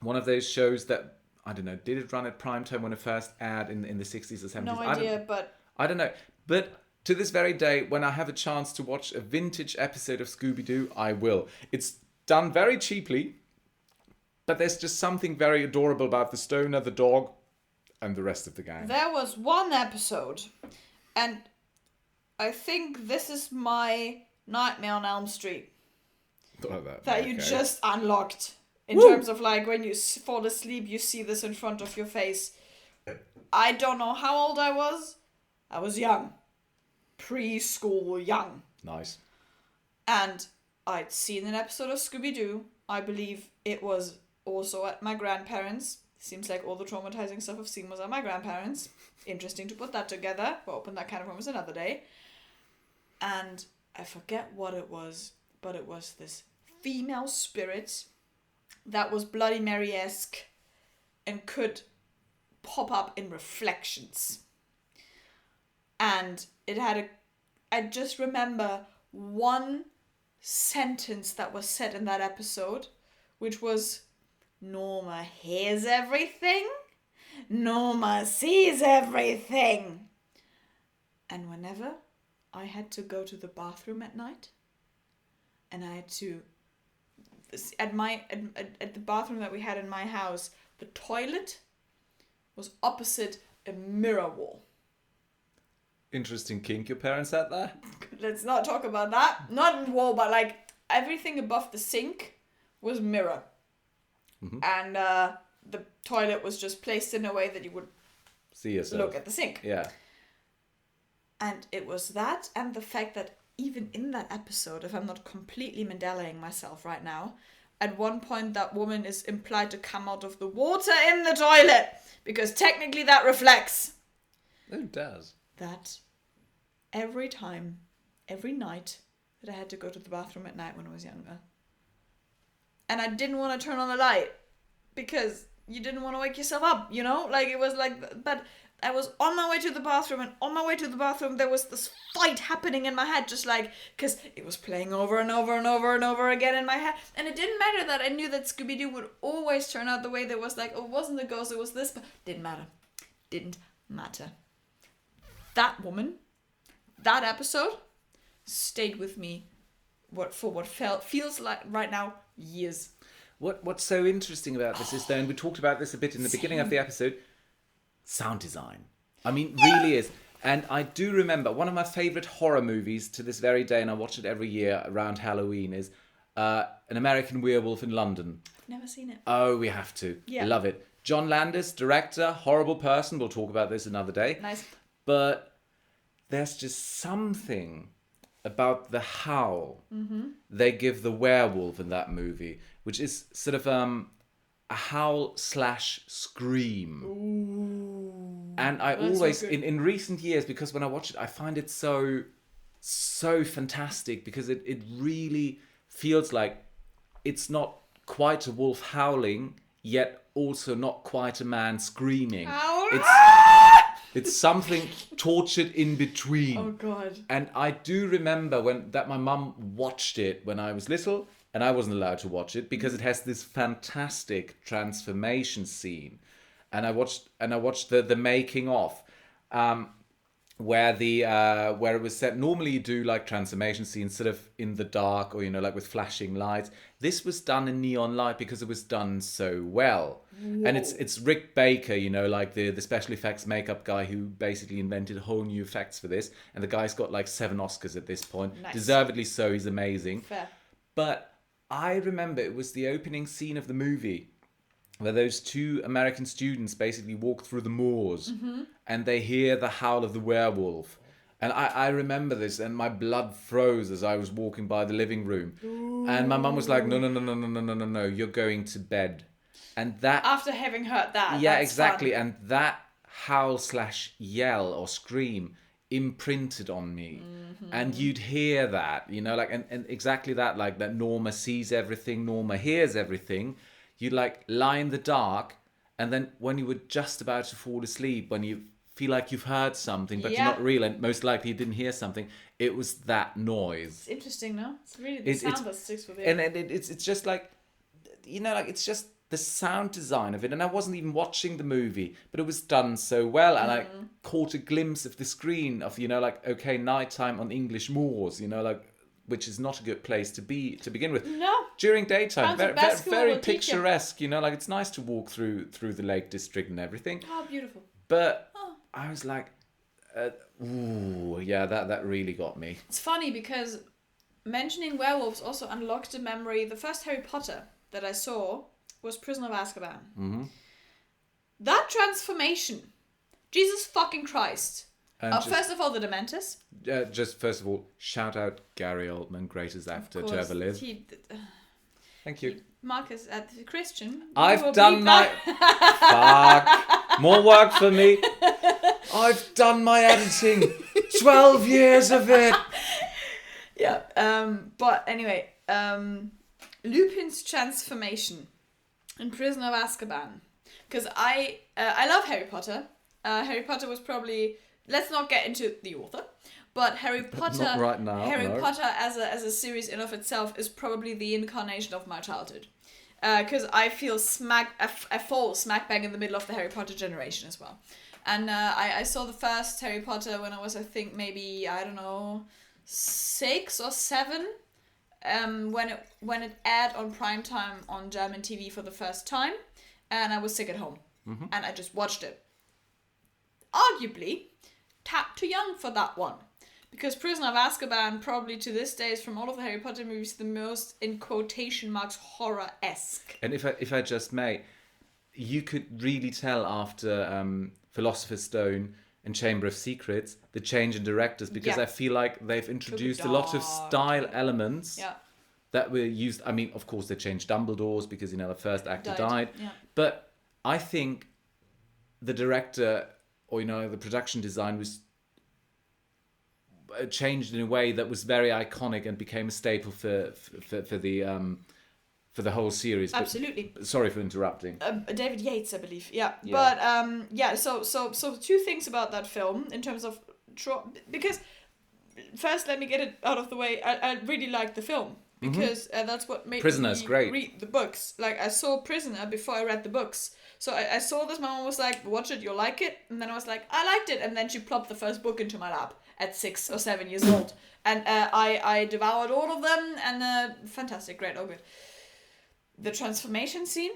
one of those shows that, I don't know, did it run at prime time when it first aired in the 60s or 70s? No idea, but... I don't know. But to this very day, when I have a chance to watch a vintage episode of Scooby-Doo, I will. It's done very cheaply, but there's just something very adorable about the stoner, the dog, and the rest of the gang. There was one episode, and I think this is my Nightmare on Elm Street that you just unlocked. In terms of like when you fall asleep, you see this in front of your face. I don't know how old I was. I was young. Preschool young. Nice. And I'd seen an episode of Scooby-Doo. I believe it was also at my grandparents'. Seems like all the traumatizing stuff I've seen was at my grandparents'. Interesting to put that together. We'll open that can of worms another day. And I forget what it was, but it was this female spirit that was Bloody Mary-esque and could pop up in reflections. And it had I just remember one sentence that was said in that episode, which was, Norma hears everything, Norma sees everything. And whenever I had to go to the bathroom at night, and I had to, at the bathroom that we had in my house, the toilet was opposite a mirror wall. Interesting kink your parents had there. Let's not talk about that. Not in wall, but like everything above the sink was mirror. Mm-hmm. And the toilet was just placed in a way that you would see yourself. Look at the sink. Yeah. And it was that and the fact that even in that episode, if I'm not completely Mandelaing myself right now, at one point that woman is implied to come out of the water in the toilet because technically that reflects. It does. That every night that I had to go to the bathroom at night when I was younger. And I didn't want to turn on the light because you didn't want to wake yourself up, you know? Like it was like, but I was on my way to the bathroom, and on my way to the bathroom there was this fight happening in my head, just like, because it was playing over and over and over and over again in my head. And it didn't matter that I knew that Scooby-Doo would always turn out the way that was like, oh, it wasn't a ghost, it was this, but didn't matter. That woman, that episode, stayed with me feels like right now years. What's so interesting about this is, though, and we talked about this a bit in the beginning of the episode, sound design. I mean, really is. And I do remember one of my favourite horror movies to this very day, and I watch it every year around Halloween, is An American Werewolf in London. I've never seen it. Oh, we have to. Yeah. Love it. John Landis, director, horrible person. We'll talk about this another day. Nice. But there's just something about the howl they give the werewolf in that movie, which is sort of a howl / scream. Ooh, and I always, in recent years, because when I watch it, I find it so fantastic, because it really feels like it's not quite a wolf howling, yet also not quite a man screaming. It's something tortured in between. Oh, God. And I do remember that my mum watched it when I was little, and I wasn't allowed to watch it because it has this fantastic transformation scene. And I watched the making of, where it was set. Normally you do like transformation scenes sort of in the dark, or, you know, like with flashing lights. this was done in neon light because it was done so well. Whoa. And it's Rick Baker, like the special effects makeup guy who basically invented whole new effects for this. And the guy's got like 7 Oscars at this point. Nice. Deservedly so, he's amazing. Fair. But I remember it was the opening scene of the movie where those 2 American students basically walk through the moors and they hear the howl of the werewolf. And I remember this, and my blood froze as I was walking by the living room. Ooh. And my mum was like, no, you're going to bed. And that... After having heard that. Yeah, exactly. Fun. And that howl/yell or scream imprinted on me. Mm-hmm. And you'd hear that, and exactly that, like that Norma sees everything, Norma hears everything. You'd like lie in the dark, and then when you were just about to fall asleep, when you feel like you've heard something, but you're not real, and most likely you didn't hear something, it was that noise. It's interesting, no? It's really the sound that sticks with you. And it's just like, it's just the sound design of it. And I wasn't even watching the movie, but it was done so well. And I caught a glimpse of the screen of, okay, nighttime on English moors, which is not a good place to be to begin with. No. During daytime, very picturesque, it's nice to walk through the Lake District and everything. Oh, beautiful. But I was like, that really got me. It's funny because mentioning werewolves also unlocked a memory. The first Harry Potter that I saw was Prisoner of Azkaban. Mm-hmm. That transformation, Jesus fucking Christ. First of all, the Dementors. Just first of all, shout out Gary Oldman, greatest actor to ever live. Thank you. Marcus, Christian. I've done my... Fuck. More work for me. I've done my editing. 12 years of it. Yeah. But anyway, Lupin's transformation in Prisoner of Azkaban. Because I love Harry Potter. Harry Potter was probably... Let's not get into the author. But Harry Potter... Not right now, Potter as a series in of itself is probably the incarnation of my childhood. Because I feel I fall smack bang in the middle of the Harry Potter generation as well. And I saw the first Harry Potter when I was, I think, maybe, 6 or 7. When it aired on primetime on German TV for the first time. And I was sick at home. Mm-hmm. And I just watched it. Arguably, tapped too young for that one. Because Prisoner of Azkaban probably to this day is from all of the Harry Potter movies the most, in quotation marks, horror-esque. And if I just may, you could really tell after Philosopher's Stone and Chamber of Secrets the change in directors, because I feel like they've introduced a lot of style elements that were used. I mean, of course they changed Dumbledore's because the first actor died. Yeah. But I think the director or the production design was changed in a way that was very iconic and became a staple for the whole series. Absolutely. But, sorry for interrupting. David Yates, I believe. Yeah. But So 2 things about that film in terms of because first let me get it out of the way. I really liked the film because that's what made Prisoner's me great. Read the books. Like I saw Prisoner before I read the books. So I saw this. My mom was like, "Watch it, you'll like it." And then I was like, "I liked it." And then she plopped the first book into my lap at 6 or 7 years old, and I devoured all of them. And fantastic, great, all good. The transformation scene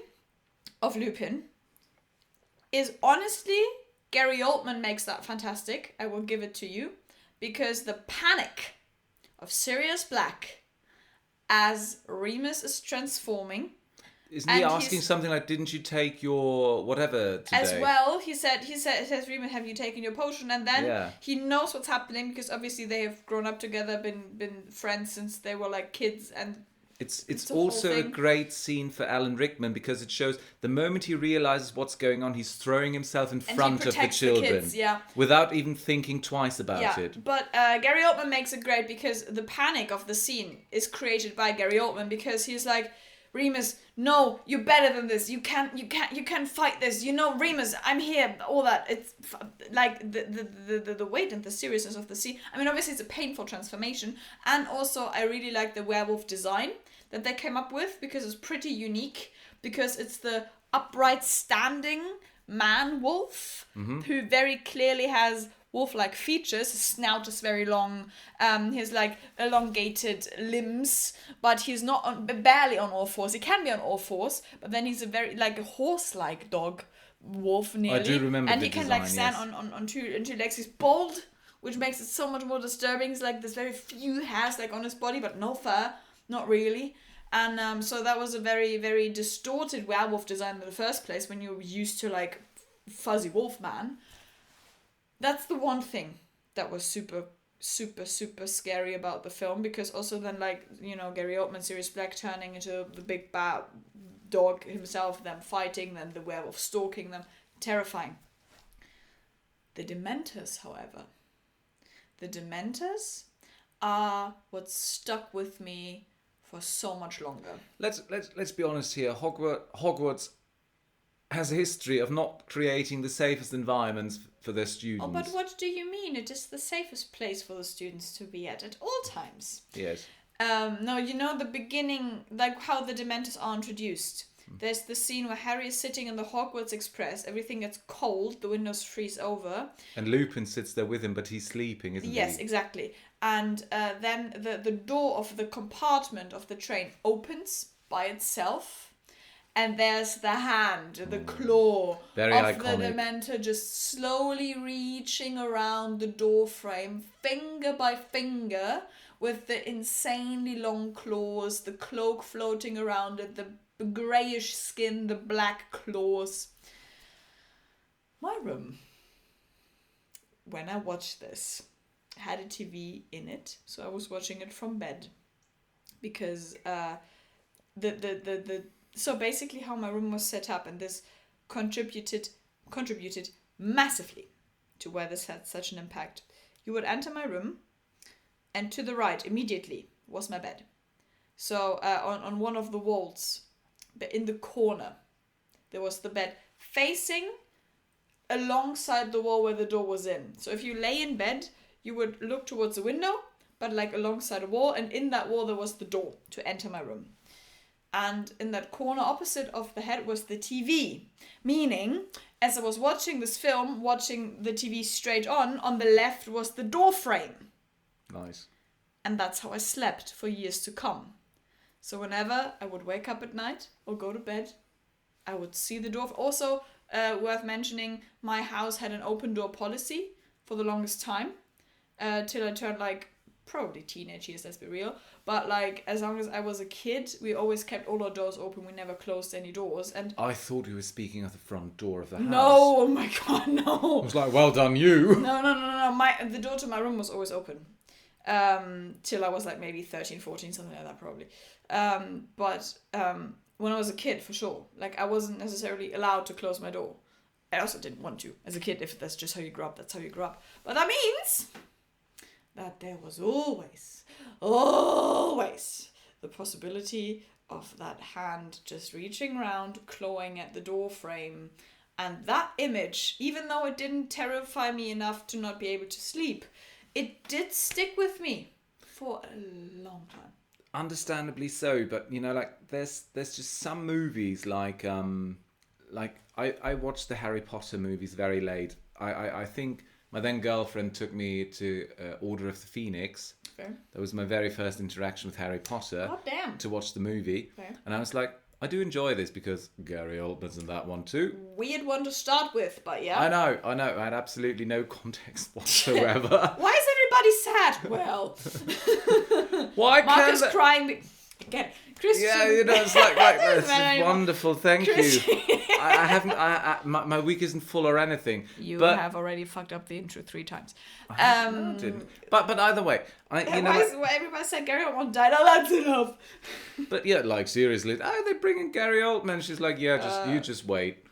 of Lupin is honestly, Gary Oldman makes that fantastic. I will give it to you, because the panic of Sirius Black as Remus is transforming. Isn't he asking something like, "Didn't you take your whatever today?" As well, he says, "Remus, have you taken your potion?" And then he knows what's happening, because obviously they have grown up together, been friends since they were like kids, and it's also a great scene for Alan Rickman, because it shows the moment he realizes what's going on, he's throwing himself in front of the children, kids, without even thinking twice about it. But Gary Oldman makes it great, because the panic of the scene is created by Gary Oldman, because he's like, "Remus, no, you're better than this. You can't fight this. Remus, I'm here." All that. It's like the weight and the seriousness of the scene. I mean, obviously it's a painful transformation, and also I really like the werewolf design that they came up with, because it's pretty unique, because it's the upright standing man wolf who very clearly has wolf-like features. His snout is very long. He has like elongated limbs, but he's not barely on all fours. He can be on all fours, but then he's a very like a horse-like dog, wolf nearly. I do remember and the he can design, like stand yes. on two legs. He's bald, which makes it so much more disturbing. It's like there's very few hairs like on his body, but no fur, not really. And so that was a very, very distorted werewolf design in the first place when you're used to like fuzzy wolf man. That's the one thing that was super, super, super scary about the film, because also then like, Gary Oldman, Sirius Black turning into the big bad dog himself, them fighting, then the werewolf stalking them. Terrifying. The Dementors, however. The Dementors are what stuck with me for so much longer. Let's be honest here. Hogwarts has a history of not creating the safest environments for their students. Oh, but what do you mean? It is the safest place for the students to be at all times. Yes. No, the beginning, like how the Dementors are introduced. There's the scene where Harry is sitting in the Hogwarts Express. Everything gets cold. The windows freeze over. And Lupin sits there with him, but he's sleeping, isn't he? Yes, exactly. And then the door of the compartment of the train opens by itself. And there's the hand, the claw Very of iconic. the Dementor just slowly reaching around the door frame, finger by finger, with the insanely long claws, the cloak floating around it, the greyish skin, the black claws. My room, when I watched this, had a TV in it, so I was watching it from bed, because so basically how my room was set up, and this contributed massively to why this had such an impact. You would enter my room, and to the right immediately was my bed. So on one of the walls, in the corner, there was the bed facing alongside the wall where the door was in. So if you lay in bed, you would look towards the window, but like alongside a wall, and in that wall there was the door to enter my room. And in that corner opposite of the head was the TV, meaning as I was watching this film, watching the TV straight on the left was the door frame. Nice. And that's how I slept for years to come. So whenever I would wake up at night or go to bed, I would see the door. Also, worth mentioning, my house had an open door policy for the longest time, till I turned like probably teenage years, let's be real. But like as long as I was a kid, we always kept all our doors open. We never closed any doors. And I thought you were speaking of the front door of the house. no, oh my god, no. I was like, well done, you. No. The door to my room was always open. Till I was like maybe 13, 14, something like that probably. But when I was a kid, for sure, like I wasn't necessarily allowed to close my door. I also didn't want to as a kid. If that's just how you grew up, that's how you grew up. But that means that there was always the possibility of that hand just reaching around, clawing at the door frame. And that image, even though it didn't terrify me enough to not be able to sleep, it did stick with me for a long time. Understandably so, but like there's just some movies like I watched the Harry Potter movies very late. I think my then girlfriend took me to Order of the Phoenix. Fair. That was my very first interaction with Harry Potter. Oh damn. To watch the movie. Fair. And I was like, I do enjoy this because Gary Oldman's in that one too. Weird one to start with, but yeah. I know. I had absolutely no context whatsoever. Why is everybody sad? Well, Why Marcus can't crying again. Christian. Yeah, it's like this Very is wonderful. Thank you. I haven't. My week isn't full or anything. You but have already fucked up the intro 3 times. No, I didn't. But either way, Why everybody said Gary Oldman died? Oh, that's enough. But yeah, like seriously, they bring in Gary Oldman. She's like, yeah, you just wait.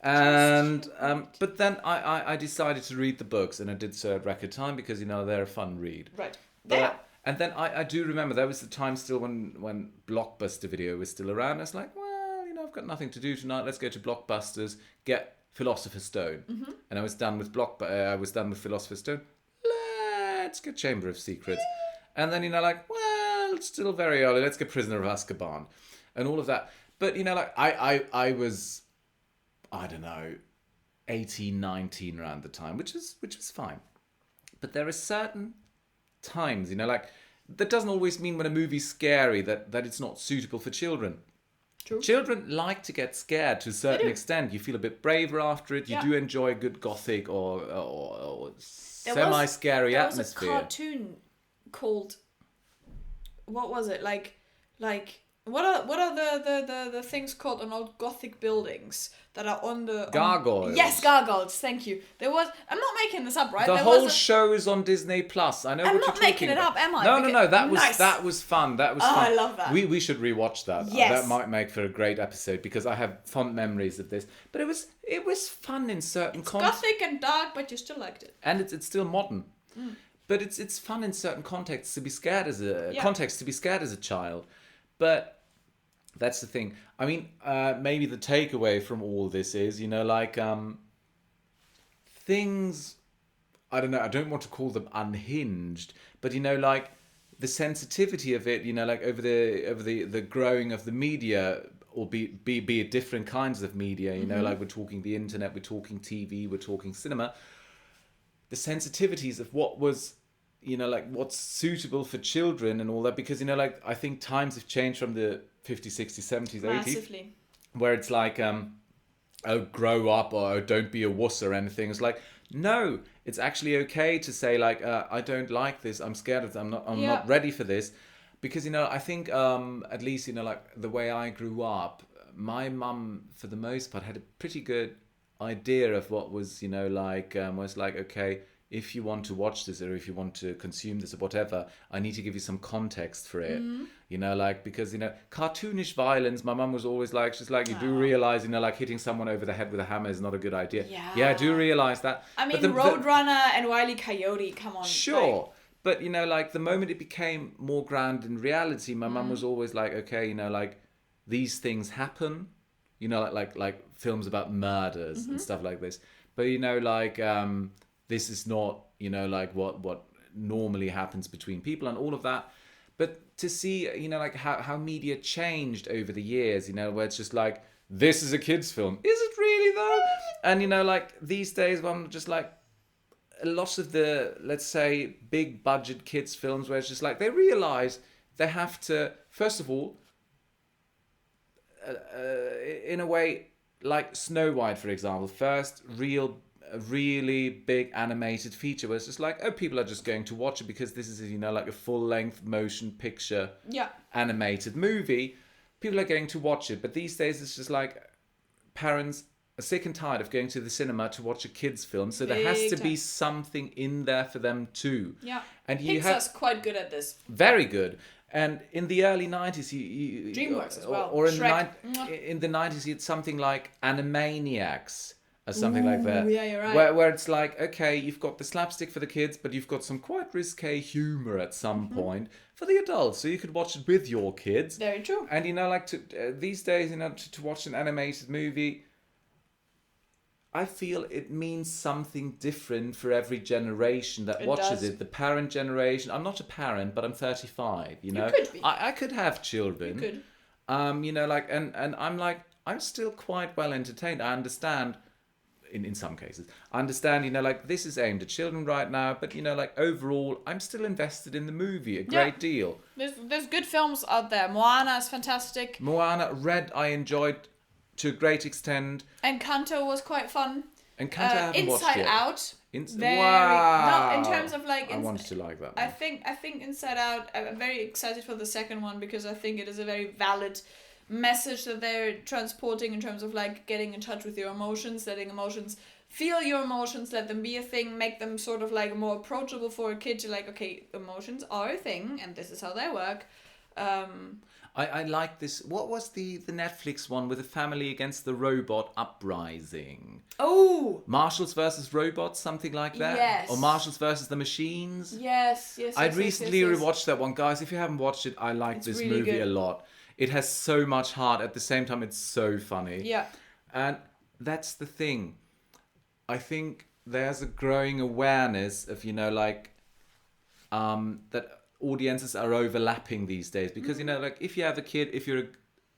And but then I decided to read the books, and I did so at record time because they're a fun read. Right. And then I do remember there was the time still when Blockbuster Video was still around. I was like, well, I've got nothing to do tonight. Let's go to Blockbusters, get Philosopher's Stone. Mm-hmm. And I was done with Philosopher's Stone. Let's get Chamber of Secrets. And then like, well, it's still very early. Let's get Prisoner of Azkaban, and all of that. But like I was, I don't know, 18, 19 around the time, which was fine. But there are certain times, like, that doesn't always mean when a movie's scary that it's not suitable for children. True. Children like to get scared to a certain extent. You feel a bit braver after it. You do enjoy a good gothic or semi-scary atmosphere. There was a cartoon called, what was it, like what are the things called on old Gothic buildings that are on the Gargoyles. Yes, gargoyles. Thank you. There was. I'm not making this up, right? The whole show is on Disney Plus. I know I'm what you're not talking making it about. up, am I? No. That Nice. was fun. That was Oh, fun. I love that. We should rewatch that. Yes. That might make for a great episode because I have fond memories of this. But it was fun in certain contexts. Gothic and dark, but you still liked it. And it's still modern. But it's fun in certain contexts to be scared as a child. But that's the thing. I mean, maybe the takeaway from all this is, things, I don't know, I don't want to call them unhinged, but like the sensitivity of it, like over the growing of the media, or be it different kinds of media, like we're talking the internet, we're talking TV, we're talking cinema, the sensitivities of what was, like what's suitable for children and all that, because like I think times have changed from the 50s, 60s, 70s, 80s, Massively. where it's like oh, grow up, or oh, don't be a wuss or anything. It's like, no, it's actually okay to say like, I don't like this, I'm scared of it, I'm not ready for this, because I think at least like the way I grew up, my mum for the most part had a pretty good idea of what was was like, okay, if you want to watch this or if you want to consume this or whatever, I need to give you some context for it. Because cartoonish violence, my mum was always like, she's like, you do realize like hitting someone over the head with a hammer is not a good idea. Yeah, I do realize that. I mean, Roadrunner and Wile E. Coyote, come on. Sure. But like the moment it became more grounded in reality, my mum was always like, okay, like these things happen, like films about murders and stuff like this. But this is not, like what normally happens between people and all of that. But to see, like how media changed over the years, where it's just like, this is a kid's film. Is it really though? And, like these days, I'm just like, a lot of the, let's say, big budget kids films where it's just like, they realize they have to, first of all, in a way, like Snow White, for example, first really big animated feature where it's just like, oh, people are just going to watch it because this is, like a full-length motion picture animated movie. People are going to watch it. But these days it's just like parents are sick and tired of going to the cinema to watch a kid's film, so there has to be something in there for them too. Yeah. And Pixar's quite good at this. Very good. And in the early 90s, DreamWorks as well. Or in the 90s, you had something like Animaniacs or something like that. Yeah, you're right. Where it's like, okay, you've got the slapstick for the kids, but you've got some quite risque humor at some point for the adults, so you could watch it with your kids. Very true. And like these days, to watch an animated movie, I feel it means something different for every generation that watches it. The parent generation. I'm not a parent, but I'm 35. You could be. I could have children. You could. And I'm like, I'm still quite well entertained. I understand. In some cases, I understand, like this is aimed at children right now, but like overall, I'm still invested in the movie a great deal. There's good films out there. Moana is fantastic. Red, I enjoyed to a great extent. Encanto was quite fun. Encanto, I haven't watched Inside yet. Out. Wow. No, in terms of like. I wanted to like that one. I think Inside Out. I'm very excited for the second one because I think it is a very valid message that they're transporting in terms of like getting in touch with your emotions, feel your emotions, let them be a thing, make them sort of like more approachable for a kid to like, okay, emotions are a thing and this is how they work. I like this. What was the Netflix one with the family against the robot uprising? Oh! Marshals versus Robots, something like that? Yes. Or Marshals versus the Machines? Yes. I recently rewatched that one. Guys, if you haven't watched it, I like this really movie good. a lot. It has so much heart. At the same time, it's so funny. Yeah. And that's the thing. I think there's a growing awareness of, that audiences are overlapping these days. Because, like, if you have a kid, if you're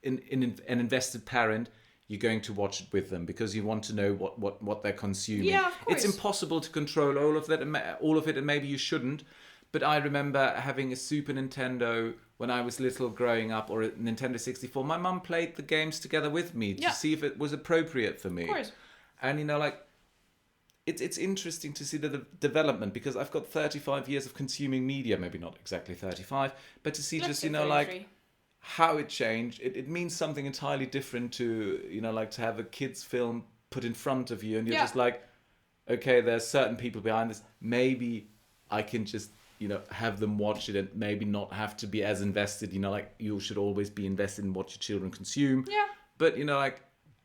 an invested parent, you're going to watch it with them because you want to know what they're consuming. Yeah, of course. It's impossible to control all of it, and maybe you shouldn't. But I remember having a Super Nintendo when I was little growing up, or a Nintendo 64. My mum played the games together with me to see if it was appropriate for me. Of course. And, it's interesting to see the development, because I've got 35 years of consuming media, maybe not exactly 35, but to see just, 33. how it changed. It means something entirely different to, to have a kid's film put in front of you and you're just like, okay, there's certain people behind this. Maybe I can just, have them watch it and maybe not have to be as invested, you should always be invested in what your children consume. Yeah. But,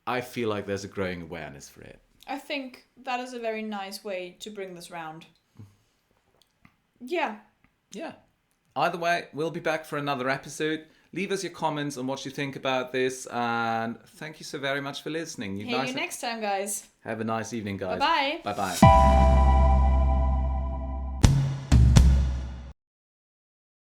I feel like there's a growing awareness for it. I think that is a very nice way to bring this round. Yeah. Yeah. Either way, we'll be back for another episode. Leave us your comments on what you think about this, and thank you so very much for listening. You next time, guys. Have a nice evening, guys. Bye-bye. Bye-bye.